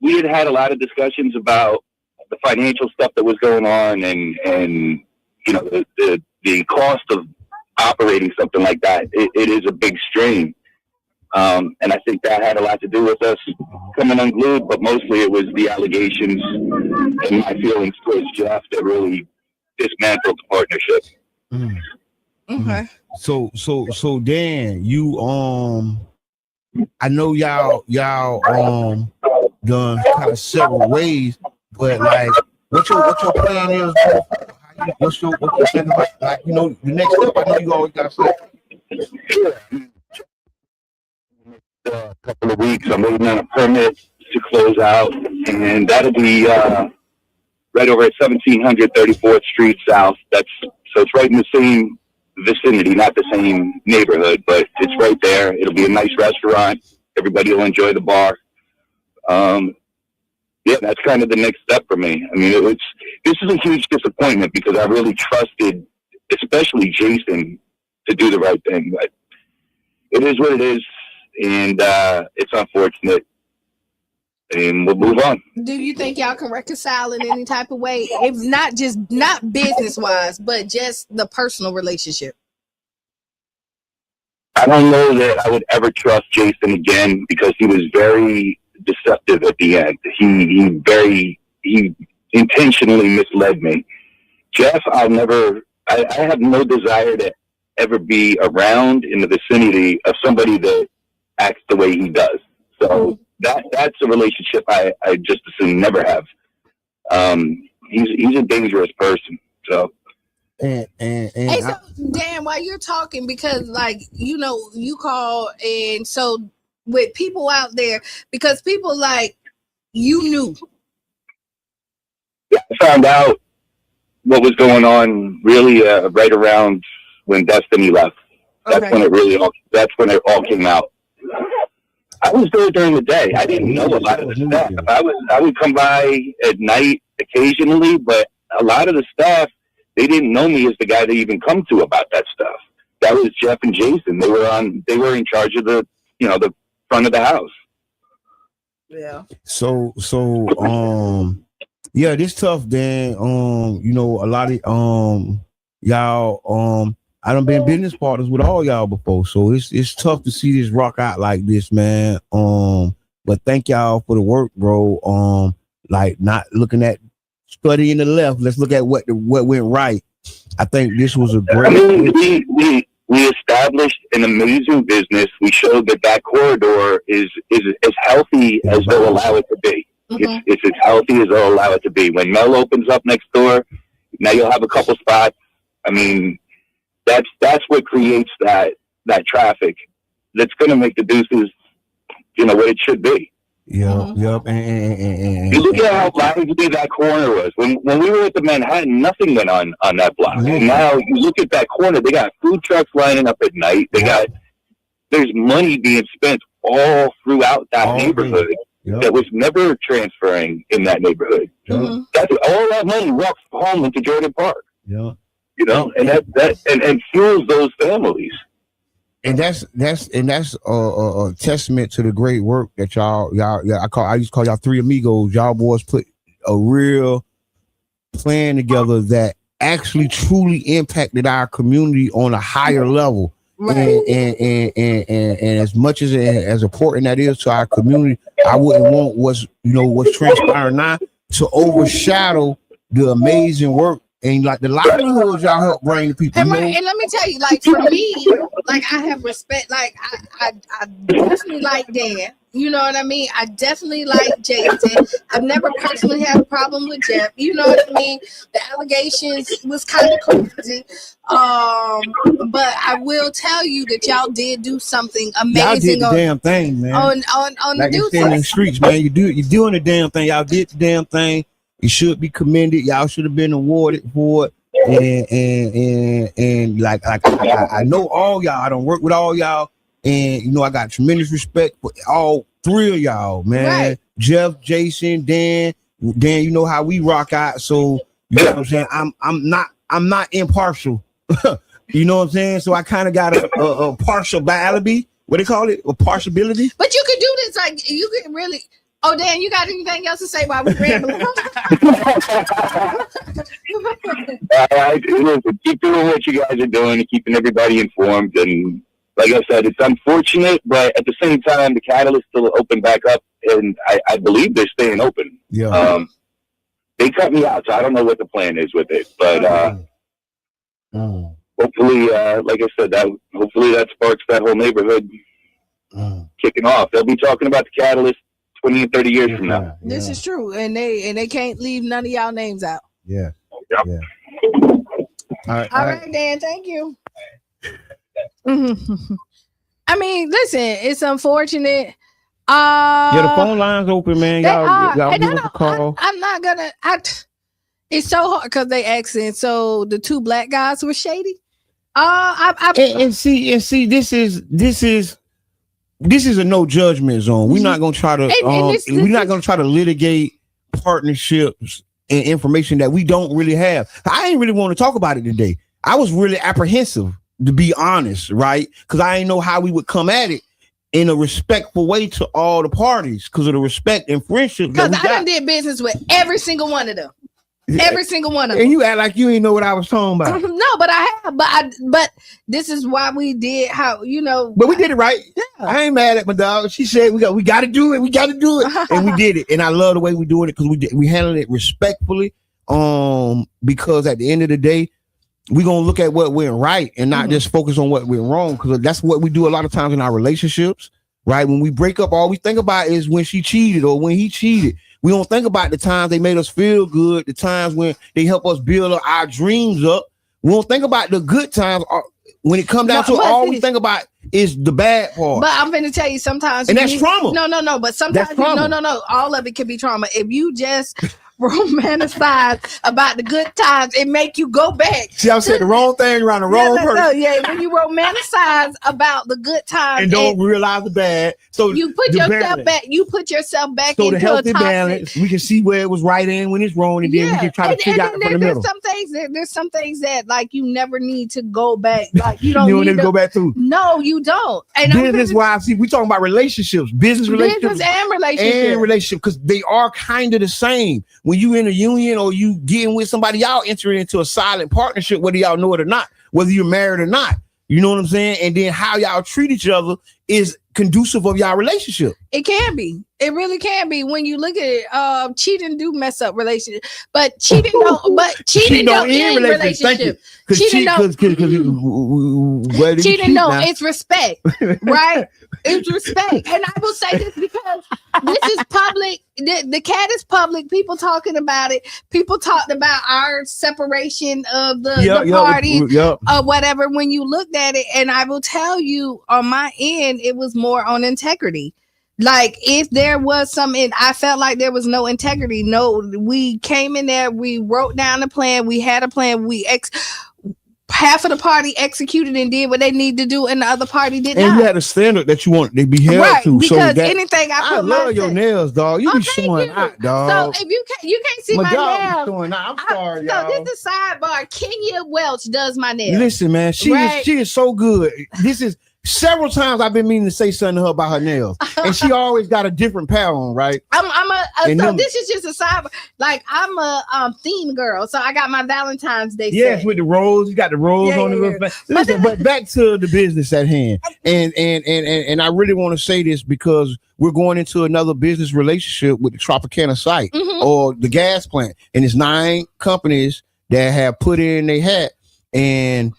we had a lot of discussions about the financial stuff that was going on, and you know, the cost of operating something like that. It is a big strain. And I think that had a lot to do with us coming unglued, but mostly it was the allegations and my feelings towards Jeff that really dismantled the partnership. Mm. Okay. So Dan, you I know y'all done kind of several ways, but like what your plan is, bro? What's your plan about, like, you know, the next step? I know you always gotta say. A couple of weeks, I'm waiting on a permit to close out, and that'll be right over at 1734th Street South. So it's right in the same vicinity, not the same neighborhood, but it's right there. It'll be a nice restaurant. Everybody will enjoy the bar. Yeah, that's kind of the next step for me. I mean, this is a huge disappointment because I really trusted, especially Jason, to do the right thing. But it is what it is, and it's unfortunate. And we'll move on. Do you think y'all can reconcile in any type of way, if not business wise, but just the personal relationship? I don't know that I would ever trust Jason again because he was very deceptive at the end. He intentionally misled me. Jeff, I have no desire to ever be around in the vicinity of somebody that acts the way he does. So that's a relationship I just assume never have. He's a dangerous person. So. And hey, so Dan, while you're talking, because like, you know, you call, and so with people out there, because people like you knew. Yeah, I found out what was going on really right around when Destiny left. That's when it all came out. I was there during the day. I didn't know a lot of the stuff. I would come by at night occasionally, but a lot of the stuff, they didn't know me as the guy they even come to about that stuff. That was Jeff and Jason. They were in charge of the front of the house. Yeah. So yeah, this tough, Dan. You know, a lot of y'all I done been business partners with all y'all before, so it's tough to see this rock out like this, man. But thank y'all for the work, bro. Like not looking at studying the left. Let's look at what went right. I think this was a great. I mean, we established an amazing business. We showed that corridor is as healthy as they'll allow it to be. Mm-hmm. It's as healthy as they'll allow it to be. When Mel opens up next door, now you'll have a couple spots. I mean, that's what creates that traffic that's going to make the Deuces, you know, what it should be. Yep. And you look at how lively that corner was. When we were at the Manhattan, nothing went on that block. Mm-hmm. And now you look at that corner, they got food trucks lining up at night. There's money being spent all throughout that neighborhood that was never transferring in that neighborhood. Mm-hmm. All that money walks home into Jordan Park. Yeah. You know, and that fuels those families. And that's a testament to the great work that y'all I used to call y'all three amigos. Y'all boys put a real plan together that actually truly impacted our community on a higher level. Right. And as much as important that is to our community, I wouldn't want what's transpiring now to overshadow the amazing work and like the livelihoods y'all help bring to people. And let me tell you, like for me, like I have respect. Like I definitely like Dan. You know what I mean? I definitely like Jason. I've never personally had a problem with Jeff. You know what I mean? The allegations was kind of crazy. But I will tell you that y'all did do something amazing. Y'all did the damn thing, man. On like the Deuces. In the streets, man. You're doing the damn thing. Y'all did the damn thing. You should be commended. Y'all should have been awarded for it. And like I know all y'all. I don't work with all y'all, and you know I got tremendous respect for all three of y'all, man. Right. Jeff, Jason, Dan. You know how we rock out. So you know what I'm saying. I'm not impartial. You know what I'm saying. So I kind of got a partial alibi. what they call it, a partiality. But you could do this, like you could really. Oh, Dan, you got anything else to say while we rambling? All right, listen, keep doing what you guys are doing and keeping everybody informed. And like I said, it's unfortunate, but at the same time, the catalyst still open back up, and I believe they're staying open. Yeah. They cut me out, so I don't know what the plan is with it, but hopefully, like I said, hopefully that sparks that whole neighborhood kicking off. They'll be talking about the catalyst 20 and 30 years from now. This is true, and they can't leave none of y'all names out. Yeah. Yep. Yeah. All right, Dan. Thank you. I mean, listen, it's unfortunate. The phone line's open, man. Y'all give us a call. I'm not gonna. It's so hard because they asking. So the two black guys were shady. And see, this is a no judgment zone. We're not gonna try to. We're not gonna try to litigate partnerships and information that we don't really have. I ain't really want to talk about it today. I was really apprehensive, to be honest, right? Because I didn't know how we would come at it in a respectful way to all the parties because of the respect and friendship. Because I done did business with every single one of them. Every single one of them. And you act like you ain't know what I was talking about. No, but I have. But this is why we did how, you know. But we did it right. Yeah. I ain't mad at my dog. She said we got to do it. We got to do it. And we did it. And I love the way we doing it because we handled it respectfully. Because at the end of the day, we're going to look at what went right and not just focus on what went wrong. Because that's what we do a lot of times in our relationships, right? When we break up, all we think about is when she cheated or when he cheated. We don't think about the times they made us feel good, the times when they help us build our dreams up. We don't think about the good times. When it comes down to it, all we think about is the bad part. But I'm going to tell you sometimes. And that's trauma. No. But sometimes, no. All of it can be trauma. If you just romanticize about the good times, it make you go back. See, I said the wrong thing around the wrong person. Yeah, when you romanticize about the good times and don't realize the bad, so you put yourself back. You put yourself back so into the healthy a toxic balance. We can see where it was right in when it's wrong, and then we can try to figure out from the middle. There's some things that like you never need to go back. Like you don't need to go back through. No, you don't. And business wise, see, we talking about relationships, business and relationships, because they are kind of the same. When you in a union or you getting with somebody, y'all entering into a silent partnership, whether y'all know it or not, whether you're married or not. You know what I'm saying? And then how y'all treat each other is conducive of y'all relationship. It can be. It really can be. When you look at it, cheating do mess up relationship, but cheating don't. But cheating don't end relationship. Cheating don't. Cheating don't. It's respect, right? It's respect. And I will say this because this is public. The cat is public. People talking about it. People talked about our separation of the party or whatever. When you looked at it, and I will tell you on my end, it was more on integrity. Like if there was I felt like there was no integrity. No, we came in there, we wrote down a plan, we had a plan, half of the party executed and did what they need to do, and the other party did not. And you had a standard that you want to be held to. Because anything I love your nails, dog. You be showing out, dog. So if you can't see my nails, showing out. I'm sorry, y'all. So this is sidebar. Kenya Welch does my nails. Listen, man, she is so good. This is several times I've been meaning to say something to her about her nails, and she always got a different pair on, right? This is just a side. Like I'm a theme girl, so I got my Valentine's Day. Yes, set. with the rose, you got the rose on the. Listen, but back to the business at hand, and I really want to say this because we're going into another business relationship with the Tropicana site or the gas plant, and it's 9 companies that have put in their hat, and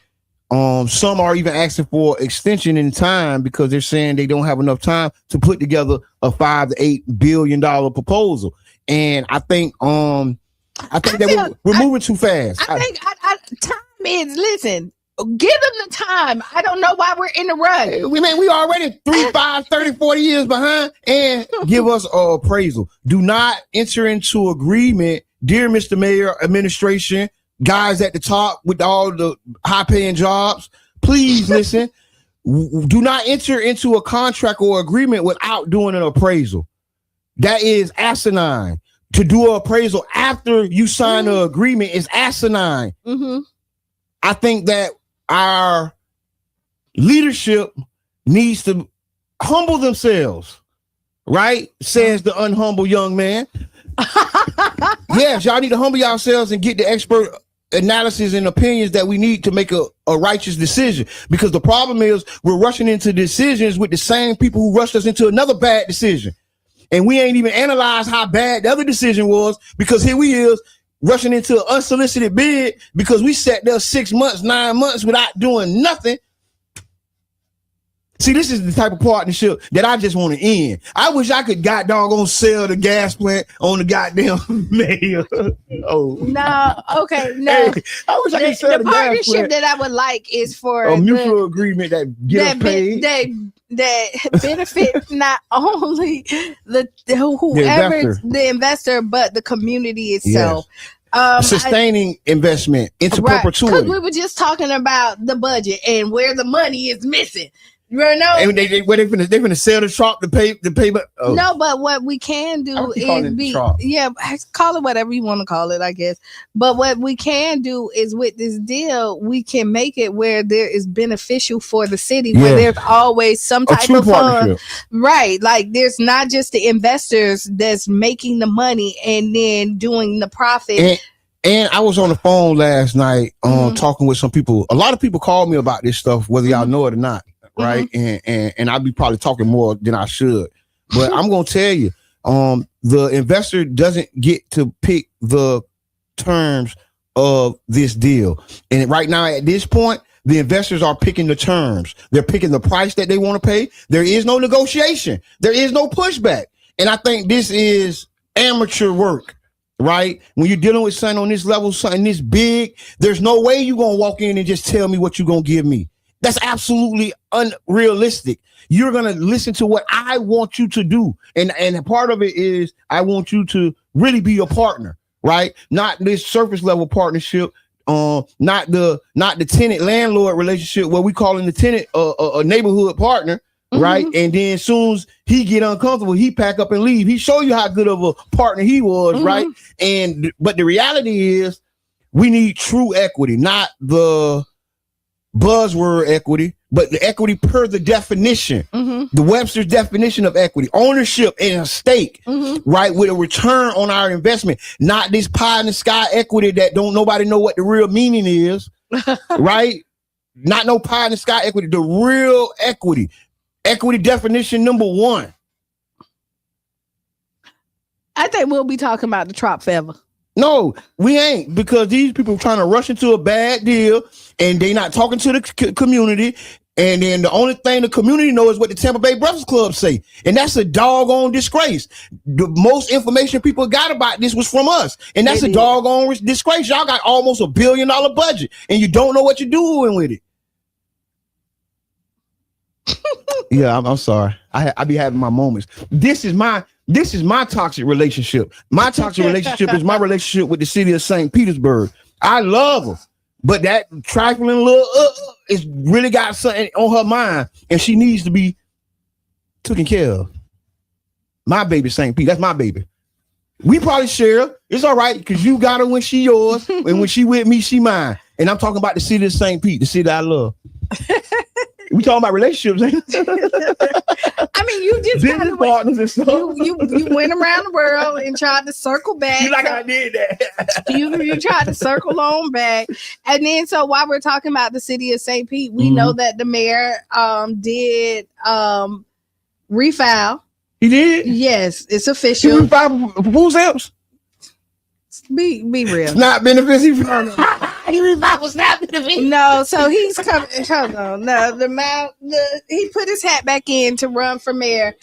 some are even asking for extension in time because they're saying they don't have enough time to put together a $5 to $8 billion proposal. And I think that we're moving too fast. I think time is, listen, give them the time. I don't know why we're in the rush. We already 3, 5, 30, 40 years behind, and give us an appraisal. Do not enter into agreement, dear Mr. Mayor, administration, guys at the top with all the high-paying jobs. Please listen. Do not enter into a contract or agreement without doing an appraisal. That is asinine. To do an appraisal after you sign an agreement is asinine. I think that our leadership needs to humble themselves, right? Says the unhumble young man. Yes, y'all need to humble yourselves and get the expert analysis and opinions that we need to make a righteous decision. Because the problem is we're rushing into decisions with the same people who rushed us into another bad decision. And we ain't even analyzed how bad the other decision was, because here we is rushing into an unsolicited bid because we sat there 6 months, 9 months without doing nothing. See, this is the type of partnership that I just want to end. I wish I could doggone sell the gas plant on the goddamn mayor. Oh no, okay, no. Hey, I wish I could sell the gas partnership plant. that I would like is for A mutual agreement that get us paid. That benefit not only whoever the investor, but the community itself. Sustaining investment into perpetuity. Because we were just talking about the budget and where the money is missing. You know, and they finna sell the truck to pay. Oh. No, but what we can do is call it whatever you want to call it, I guess. But what we can do is with this deal, we can make it where there is beneficial for the city, where there's always some type of fund, right? Like there's not just the investors that's making the money and then doing the profit. And I was on the phone last night talking with some people. A lot of people called me about this stuff, whether y'all know it or not. Right. And I'll be probably talking more than I should, but I'm going to tell you, the investor doesn't get to pick the terms of this deal. And right now at this point, the investors are picking the terms. They're picking the price that they want to pay. There is no negotiation. There is no pushback. And I think this is amateur work. Right? When you're dealing with something on this level, something this big, there's no way you're going to walk in and just tell me what you're going to give me. That's absolutely unrealistic. You're going to listen to what I want you to do. And part of it is I want you to really be a partner, right? Not this surface level partnership, not the tenant landlord relationship where we calling the tenant a neighborhood partner, right? And then as soon as he get uncomfortable, he pack up and leave. He show you how good of a partner he was, right? But the reality is we need true equity, not the buzzword equity, but the equity per the definition, the Webster's definition of equity, ownership in a stake, right, with a return on our investment, not this pie in the sky equity that don't nobody know what the real meaning is, right? Not no pie in the sky equity, the real equity definition number one. I think we'll be talking about the Trop Feather. No, we ain't, because these people are trying to rush into a bad deal and they not talking to the community. And then the only thing the community knows is what the Tampa Bay Breakfast Club say. And that's a doggone disgrace. The most information people got about this was from us. And that's a doggone disgrace. Y'all got almost $1 billion budget and you don't know what you're doing with it. Yeah, I'm sorry. I be having my moments. This is my toxic relationship. My toxic relationship is my relationship with the city of St. Petersburg. I love her, but that trifling little it's really got something on her mind, and she needs to be taken care of. My baby St. Pete, that's my baby. We probably share. It's all right because you got her when she yours, and when she with me, she mine. And I'm talking about the city of St. Pete, the city that I love. We talking about relationships, ain't I mean, you just business partners and stuff. You went around the world and tried to circle back. I did that. you tried to circle on back, and then so while we're talking about the city of St. Pete, we know that the mayor did refile. He did. Yes, it's official. He refiled who's else? Be real. It's not beneficial. No, so he's coming. Hold on. No, he put his hat back in to run for mayor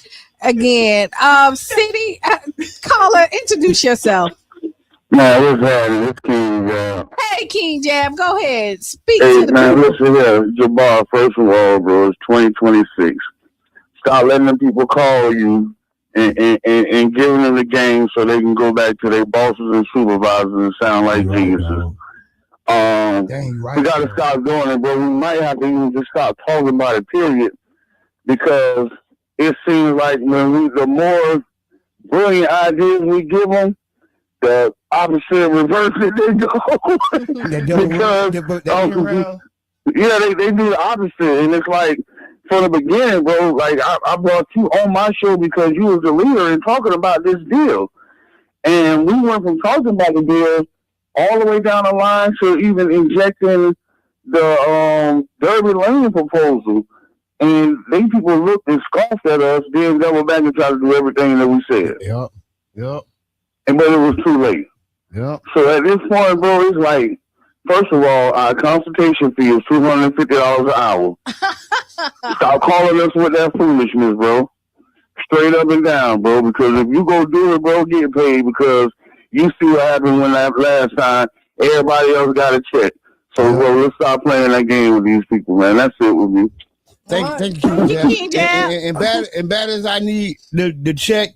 again. City caller, introduce yourself. Man, what's happening? It's King Jab. Hey, King Jab, go ahead. Speak Hey, to the man, people. listen here. Jabbar, first of all, bro, it's 2026. Stop letting them people call you and giving them the game so they can go back to their bosses and supervisors and sound like geniuses. We got to stop doing it, but we might have to even just stop talking about it, period, because it seems like the more brilliant ideas we give them, the opposite reverse it they go. Because they do the opposite, and it's like from the beginning, bro, like I brought you on my show because you was the leader in talking about this deal. And we went from talking about the deal all the way down the line to even injecting the Derby Lane proposal. And these people looked and scoffed at us, then double back and tried to do everything that we said. Yep. And but it was too late. Yep. So at this point, bro, it's like, first of all, our consultation fee is $250 an hour. Stop calling us with that foolishness, bro. Straight up and down, bro. Because if you go do it, bro, get paid. Because you see what happened when last time everybody else got a check. So, bro, let's stop playing that game with these people, man. That's it with me. Thank you, Jam. And bad as I need the check,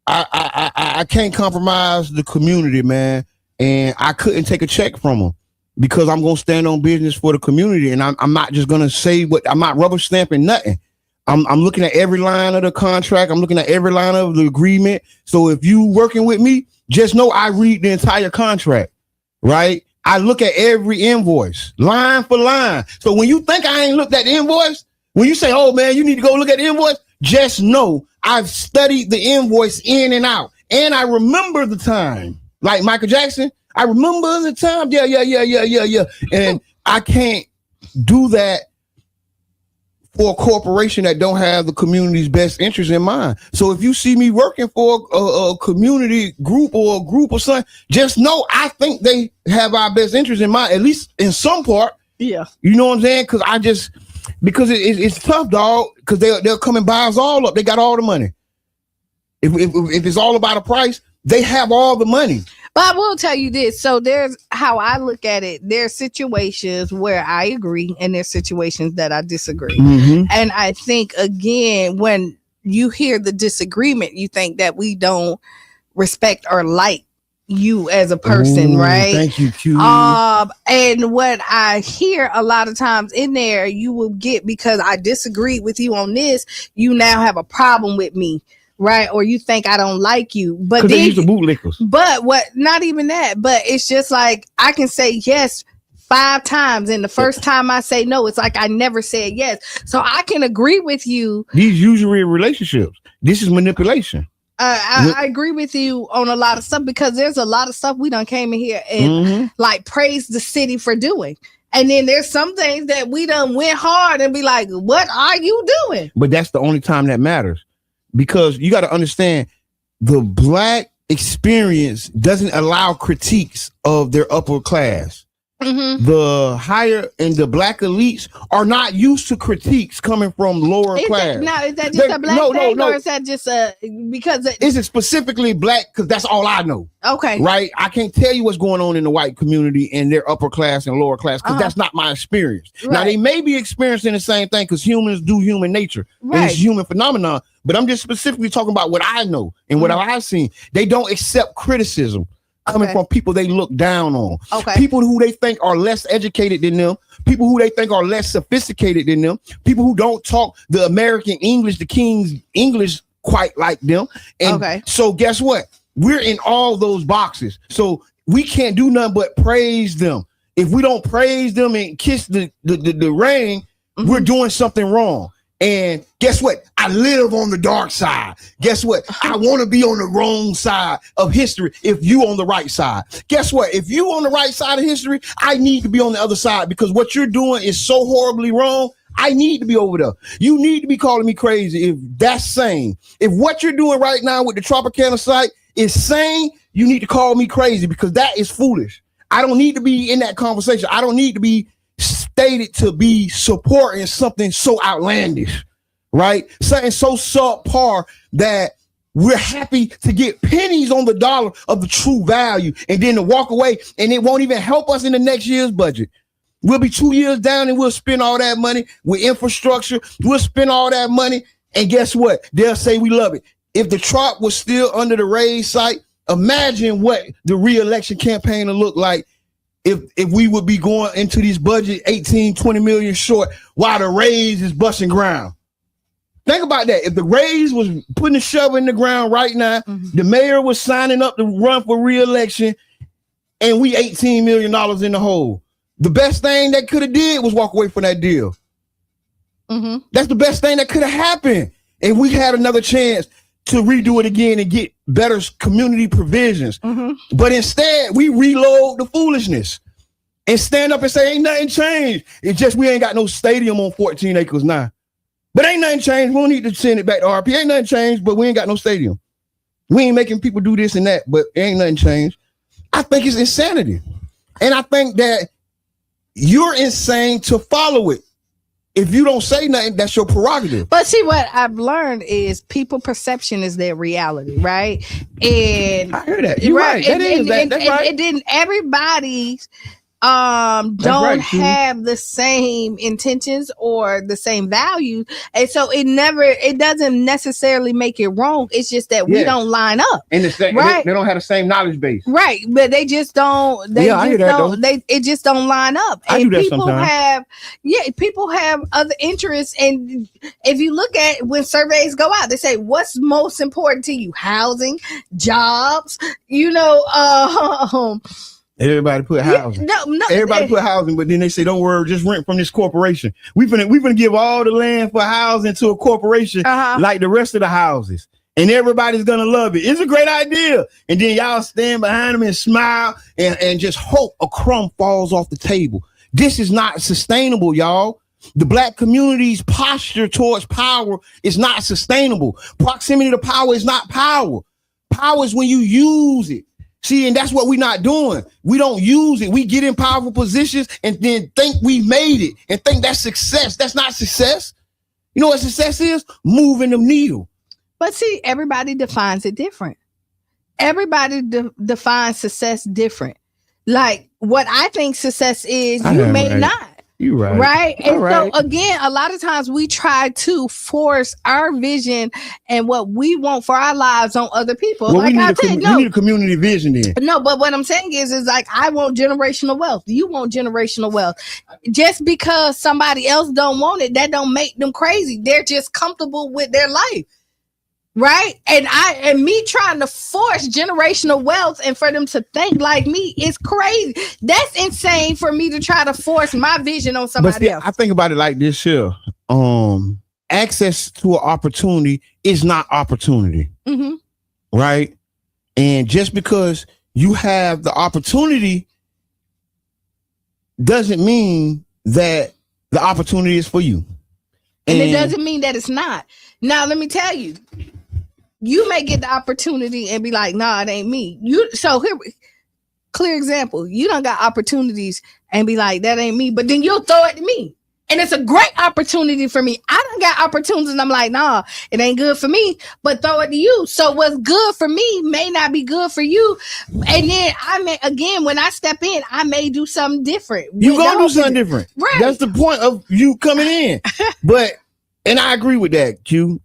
I can't compromise the community, man. And I couldn't take a check from them because I'm gonna stand on business for the community, and I'm not just gonna say what I'm not rubber stamping nothing. I'm looking at every line of the contract. I'm looking at every line of the agreement. So if you working with me, just know I read the entire contract, right? I look at every invoice, line for line. So when you think I ain't looked at the invoice, when you say, oh man, you need to go look at the invoice, just know I've studied the invoice in and out. And I remember the time. Like Michael Jackson, I remember the time. Yeah. And I can't do that for a corporation that don't have the community's best interest in mind. So if you see me working for a community group or a group or something, just know I think they have our best interest in mind, at least in some part. Yeah. You know what I'm saying? Because it's tough, dog, because they'll come and buy us all up. They got all the money. If it's all about a price, they have all the money. But I will tell you this. So there's how I look at it. There's situations where I agree and there's situations that I disagree. Mm-hmm. And I think, again, when you hear the disagreement, you think that we don't respect or like you as a person. Ooh, right? Thank you, Q. And what I hear a lot of times in there, you will get, because I disagree with you on this, you now have a problem with me. Right, or you think I don't like you, but they use the bootlickers. But what? Not even that. But it's just like I can say yes 5 times, and the first time I say no, it's like I never said yes. So I can agree with you. These usury relationships. This is manipulation. I agree with you on a lot of stuff because there's a lot of stuff we done came in here and like praise the city for doing. And then there's some things that we done went hard and be like, what are you doing? But that's the only time that matters. Because you got to understand, the black experience doesn't allow critiques of their upper class. Mm-hmm. The higher and the black elites are not used to critiques coming from lower class. Is that just a black thing, or is that just because is it specifically black? Because that's all I know. Okay, right. I can't tell you what's going on in the white community and their upper class and lower class because that's not my experience. Right. Now they may be experiencing the same thing because humans do human nature and it's human phenomenon. But I'm just specifically talking about what I know and what I've seen. They don't accept criticism coming from people they look down on. Okay. People who they think are less educated than them. People who they think are less sophisticated than them. People who don't talk the American English, the King's English quite like them. And so guess what? We're in all those boxes. So we can't do nothing but praise them. If we don't praise them and kiss the ring, we're doing something wrong. And guess what? I live on the dark side. Guess what? I want to be on the wrong side of history if you on the right side. Guess what? If you on the right side of history, I need to be on the other side because what you're doing is so horribly wrong. I need to be over there. You need to be calling me crazy if that's sane. If what you're doing right now with the Tropicana site is sane, you need to call me crazy because that is foolish. I don't need to be in that conversation. I don't need to be stated to be supporting something so outlandish, right? Something so subpar that we're happy to get pennies on the dollar of the true value and then to walk away and it won't even help us in the next year's budget. We'll be 2 years down and we'll spend all that money with infrastructure. We'll spend all that money and guess what? They'll say we love it. If the Trop was still under the Rays site, imagine what the re-election campaign will look like if we would be going into these budget 18, 20 million short while the Rays is busting ground. Think about that. If the Rays was putting a shovel in the ground right now, the mayor was signing up to run for re-election and we $18 million in the hole. The best thing that could have did was walk away from that deal. That's the best thing that could have happened. And we had another chance to redo it again and get better community provisions. But instead, we reload the foolishness and stand up and say, ain't nothing changed. It's just we ain't got no stadium on 14 acres now. But ain't nothing changed. We don't need to send it back to RP. Ain't nothing changed, but we ain't got no stadium. We ain't making people do this and that, but ain't nothing changed. I think it's insanity. And I think that you're insane to follow it. If you don't say nothing, that's your prerogative. But see, what I've learned is people perception is their reality, right? And I hear that. You're right. That's right. And then everybody's don't have the same intentions or the same values, and so it doesn't necessarily make it wrong. It's just that we don't line up, and the same, right? They don't have the same knowledge base, right? But they just don't. It just don't line up. I and do that people sometimes. people have other interests, and if you look at when surveys go out, they say what's most important to you: housing, jobs, Everybody put housing. Everybody put housing, but then they say, don't worry, just rent from this corporation. We finna give all the land for housing to a corporation like the rest of the houses. And everybody's gonna love it. It's a great idea. And then y'all stand behind them and smile and just hope a crumb falls off the table. This is not sustainable, y'all. The black community's posture towards power is not sustainable. Proximity to power is not power. Power is when you use it. See, and that's what we're not doing. We don't use it. We get in powerful positions and then think we made it and think that's success. That's not success. You know what success is? Moving the needle. But see, everybody defines it different. Everybody defines success different. Like what I think success is, you may not. You're right. Right. And so again, a lot of times we try to force our vision and what we want for our lives on other people. Well, like we need a community vision then. No, but what I'm saying is like I want generational wealth. You want generational wealth. Just because somebody else don't want it, that don't make them crazy. They're just comfortable with their life. Right. And me trying to force generational wealth and for them to think like me is crazy. That's insane for me to try to force my vision on somebody else. I think about it like this here. Access to an opportunity is not opportunity. Right. And just because you have the opportunity doesn't mean that the opportunity is for you. And it doesn't mean that it's not. Now, let me tell you. You may get the opportunity and be like, nah, it ain't me. So here, clear example. You done got opportunities and be like, that ain't me. But then you'll throw it to me. And it's a great opportunity for me. I done got opportunities and I'm like, nah, it ain't good for me, but throw it to you. So what's good for me may not be good for you. And then again, when I step in, I may do something different. You gonna do something different. Right. That's the point of you coming in. And I agree with that, Q.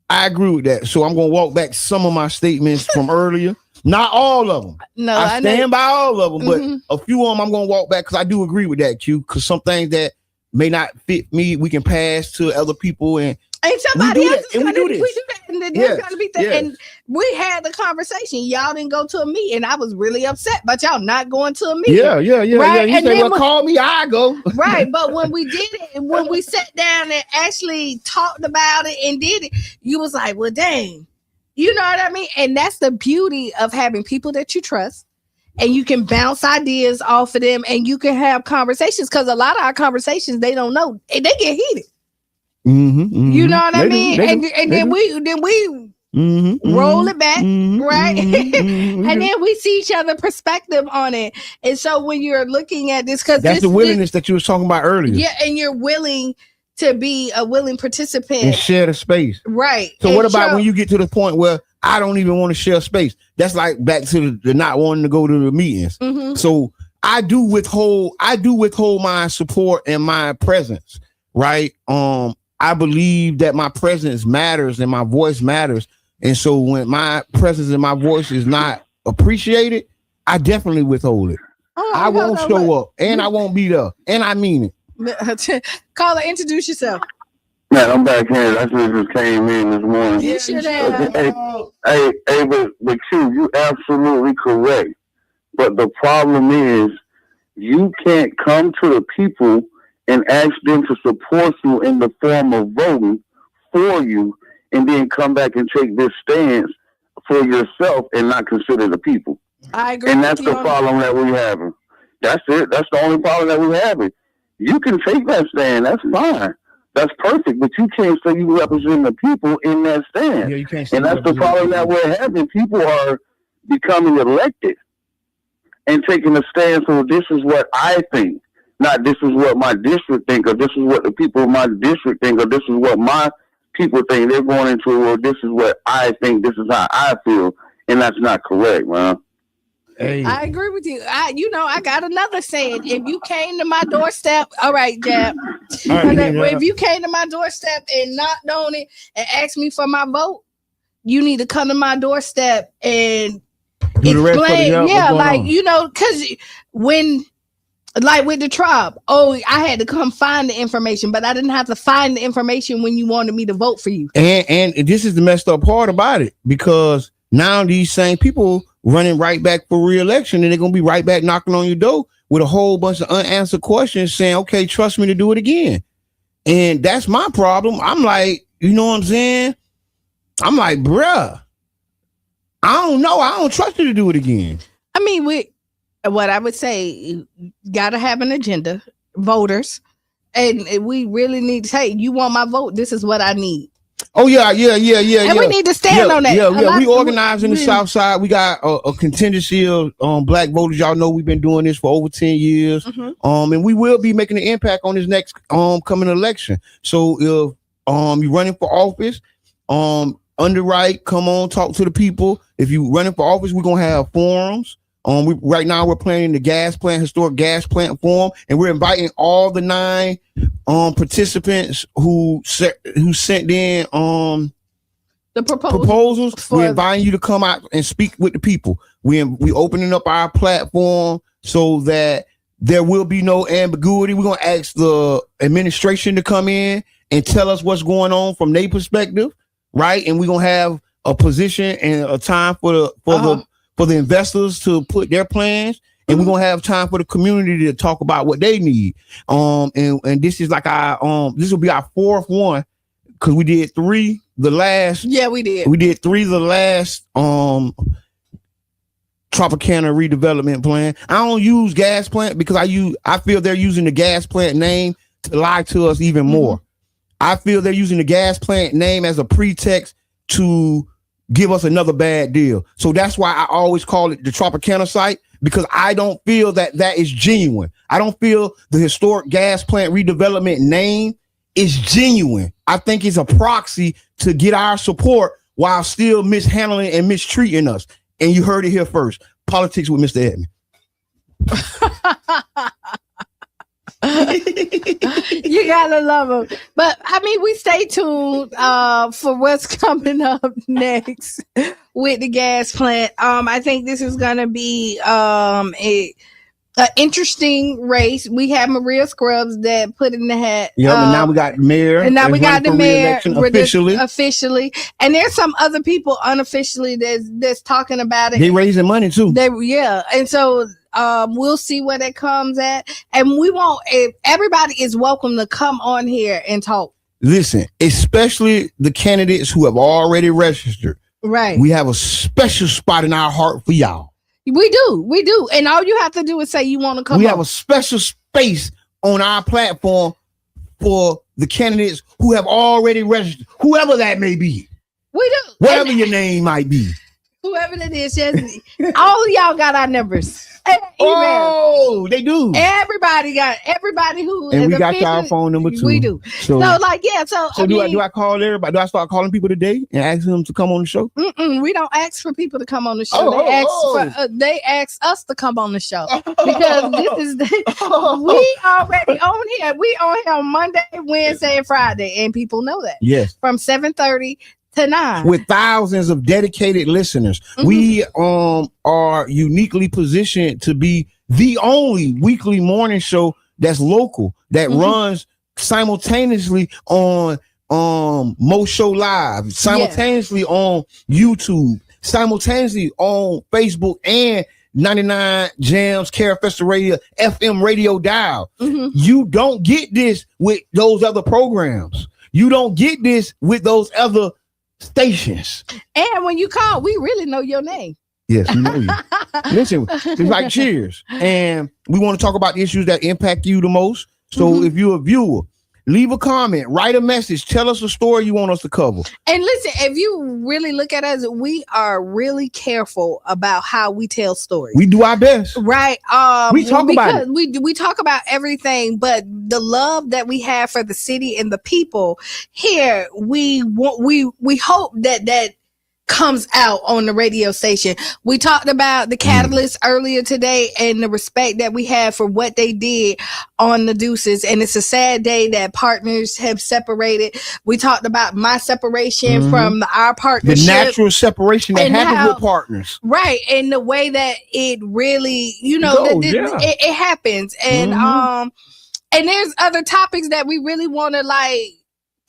I agree with that. So I'm going to walk back some of my statements from earlier. Not all of them. No, I stand by all of them, but a few of them I'm going to walk back because I do agree with that, Q. Because some things that may not fit me, we can pass to other people and somebody else is we do this. We do that. And there's gonna be that. And we had the conversation. Y'all didn't go to a meet, and I was really upset about y'all not going to a meet. Yeah. Right? You say, well, call me, I go. Right. But when we did it, when we sat down and actually talked about it and did it, you was like, well, dang. You know what I mean? And that's the beauty of having people that you trust. And you can bounce ideas off of them and you can have conversations. Because a lot of our conversations, they don't know. They get heated. You know what I mean? And then we roll it back, right? And then we see each other perspective on it. And so when you're looking at this, because that's the willingness that you was talking about earlier. Yeah, and you're willing to be a willing participant and share the space, right? So what about when you get to the point where I don't even want to share space? That's like back to the not wanting to go to the meetings. So I do withhold my support and my presence, right? I believe that my presence matters and my voice matters. And so when my presence and my voice is not appreciated, I definitely withhold it. I won't show up and I won't be there. And I mean it. Caller, introduce yourself. Man, I'm back here. I just came in this morning. You should have. But you absolutely correct. But the problem is you can't come to the people and ask them to support you in the form of voting for you, and then come back and take this stance for yourself and not consider the people. I agree. And that's the problem that we're having. That's it. That's the only problem that we're having. You can take that stand. That's fine. That's perfect. But you can't say you represent the people in that stand. Yeah, you can't. And that's the problem that we're having. People are becoming elected and taking a stand. So this is what I think. Not this is what my district think, or this is what the people of my district think, or this is what my people think. They're going into, well, this is what I think. This is how I feel. And that's not correct, man. Hey. I agree with you. I got another saying. If you came to my doorstep, all right, Jab. If you came to my doorstep and knocked on it and asked me for my vote, you need to come to my doorstep and explain. Yeah, like, because when, like with the tribe, I had to come find the information, but I didn't have to find the information when you wanted me to vote for you. And this is the messed up part about it, because now these same people running right back for re-election, and they're gonna be right back knocking on your door with a whole bunch of unanswered questions, saying, "Okay, trust me to do it again." And that's my problem. I'm like, you know what I'm saying? I'm like, bruh, I don't know. I don't trust you to do it again. I mean, what I would say, gotta have an agenda, voters, and we really need to say, you want my vote? This is what I need. Oh yeah. And we need to stand on that. Yeah. We organized in the South Side. We got a contingency of black voters. Y'all know we've been doing this for over 10 years. Mm-hmm. And we will be making an impact on this next coming election. So if you're running for office, underwrite, come on, talk to the people. If you running for office, we're gonna have forums. Right now we're planning the historic gas plant forum, and we're inviting all the 9 participants who sent in the proposals. We're inviting you to come out and speak with the people. We opening up our platform so that there will be no ambiguity. We're gonna ask the administration to come in and tell us what's going on from their perspective, right? And we're gonna have a position and a time for the investors to put their plans, and we're gonna have time for the community to talk about what they need. And this is like this will be our 4th one, because we did 3 the last. Yeah, we did. We did 3 the last Tropicana redevelopment plan. I don't use gas plant because I feel they're using the gas plant name to lie to us even more. I feel they're using the gas plant name as a pretext to give us another bad deal. So that's why I always call it the Tropicana site, because I don't feel that is genuine. I don't feel the historic gas plant redevelopment name is genuine. I think it's a proxy to get our support while still mishandling and mistreating us. And you heard it here first. Politics with Mr. Edmond. You gotta love them. But I mean, we stay tuned for what's coming up next with the gas plant. I think this is gonna be an interesting race. We have Maria Scruggs that put in the hat. Yeah, and now we got the mayor. And now we got the mayor officially. And there's some other people unofficially that's talking about it. They raising money too. And so we'll see where that comes at. And everybody is welcome to come on here and talk. Listen, especially the candidates who have already registered. Right. We have a special spot in our heart for y'all. We do. And all you have to do is say you want to come. We have a special space on our platform for the candidates who have already registered, whoever that may be. We do. Whatever your name might be. Whoever it is, just all of y'all got our numbers. Oh, they do. Everybody who and is we got y'all phone number too. We do. So do I call everybody? Do I start calling people today and ask them to come on the show? We don't ask for people to come on the show. They ask us to come on the show because this is we already on here. We on here on Monday, Wednesday, and Friday, and people know that. Yes, from 7:30 to 9 with thousands of dedicated listeners. We are uniquely positioned to be the only weekly morning show that's local, that runs simultaneously on Mo Show Live, simultaneously on YouTube, simultaneously on Facebook, and 99 Jams, Care Festival Radio, FM radio dial. Mhm. You don't get this with those other programs. You don't get this with those other stations. And when you call, we really know your name. Yes, we know you. Listen, it's like Cheers. And we want to talk about the issues that impact you the most. So if you're a viewer, leave a comment, write a message, tell us a story you want us to cover. And listen, if you really look at us, we are really careful about how we tell stories. We do our best. Right. We talk about it. We talk about everything, but the love that we have for the city and the people here, we hope that comes out on the radio station. We talked about the Catalyst earlier today and the respect that we have for what they did on the Deuces. And it's a sad day that partners have separated. We talked about my separation from our partnership. The natural separation that and happens how- with partners. Right. And the way that it really, Goes, it happens. And and there's other topics that we really want to like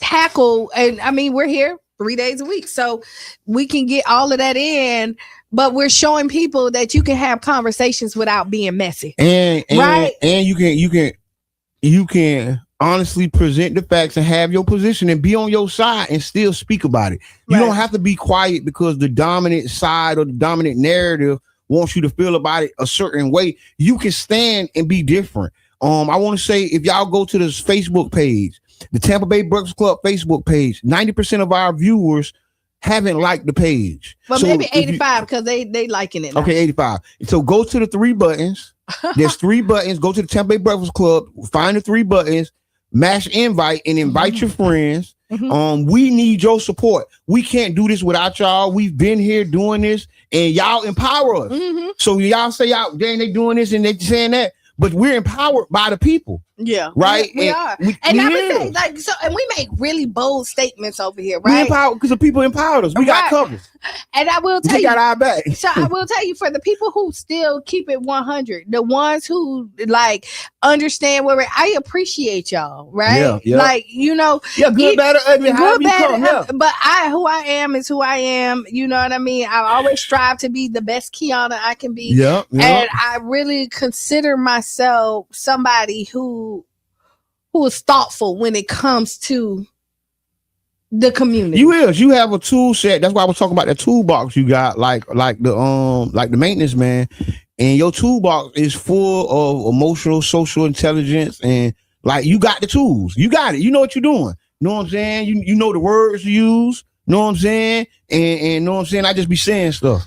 tackle. And I mean, we're here 3 days a week, so we can get all of that in, but we're showing people that you can have conversations without being messy. And Right. and you can honestly present the facts and have your position and be on your side and still speak about it. You Right. don't have to be quiet because the dominant side or the dominant narrative wants you to feel about it a certain way. You can stand and be different. I want to say, if y'all go to this Facebook page, the Tampa Bay Breakfast Club Facebook page, 90% of our viewers haven't liked the page. But So maybe if you- 85 because they liking it now. Okay, 85. So go to the 3 buttons. There's 3 buttons. Go to the Tampa Bay Breakfast Club. Find the 3 buttons. Mash invite and invite your friends. We need your support. We can't do this without y'all. We've been here doing this, and y'all empower us. So y'all say out, dang, they doing this and they saying that, but we're empowered by the people. Yeah, Right? We And are, we- and we I would is. say like so, and we make really bold statements over here, We right? empowered because the people empowered us. We got Right. covered. And I will tell We you, got our back. so I will tell you, for the people who still keep it 100, the ones who like understand where I appreciate y'all, right? Yeah, yeah. Like, you know, Yeah, good, bad, or ugly. However you come, yeah. but who I am is who I am. You know what I mean? I always strive to be the best Qiana I can be. Yeah, yeah. And I really consider myself somebody who is thoughtful when it comes to the community. You have a tool set. That's why I was talking about the toolbox you got, like the maintenance man, and your toolbox is full of emotional, social intelligence, and like you got the tools. You got it. You know what you're doing. Know what I'm saying? You know the words to use. Know what I'm saying? And know what I'm saying? I just be saying stuff.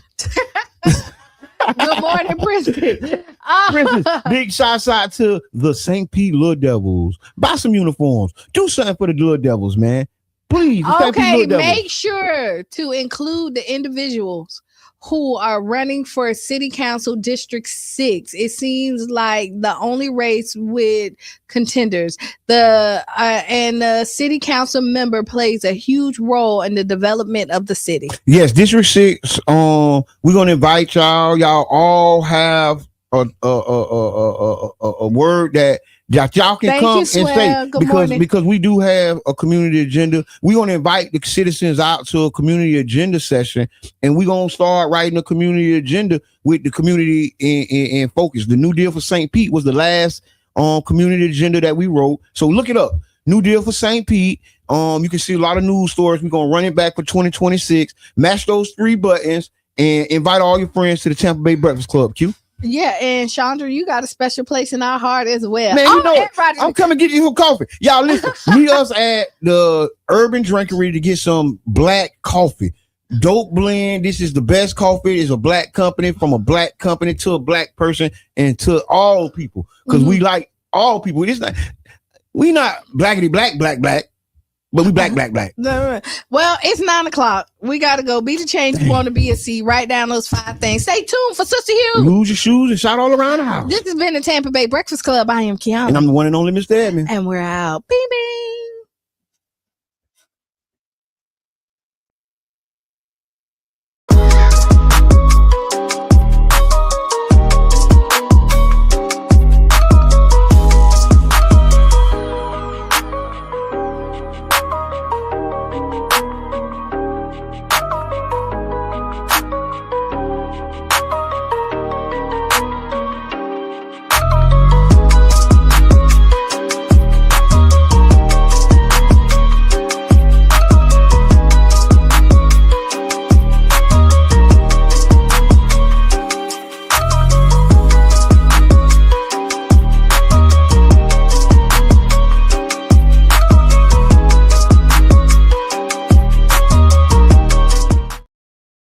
Good morning, Princeton. Princess, big shout out to the St. Pete Little Devils. Buy some uniforms. Do something for the Little Devils, man. Please. the St. Pete Okay, Little Devils. make sure to include the individuals who are running for City Council District 6. It seems like the only race with contenders. And the City Council member plays a huge role in the development of the city. Yes, District 6. We're gonna invite y'all. Y'all all have a word that y'all can Thank come you, and Swell. say Good morning. because we do have a community agenda. We're gonna invite the citizens out to a community agenda session, and we're gonna start writing a community agenda with the community in focus. The New Deal for St. Pete was the last community agenda that we wrote. So look it up. New Deal for St. Pete. You can see a lot of news stories. We're gonna run it back for 2026. Mash those 3 buttons and invite all your friends to the Tampa Bay Breakfast Club. Q. Yeah, and Chandra, you got a special place in our heart as well. Man, you know, everybody- I'm coming to get you some coffee. Y'all listen, meet us at the Urban Drinkery to get some black coffee. Dope blend. This is the best coffee. It's a black company from a black company to a black person and to all people. Because we like all people. It's not, we not blackity black, but we black. No. Well, it's 9:00. We gotta go. Be the change you want to be and see. Write down those 5 things. Stay tuned for Sister Hugh. Lose your shoes and shout all around the house. This has been the Tampa Bay Breakfast Club. I am Qiana. And I'm the one and only Mr. Edmund. And we're out. Bing, bing.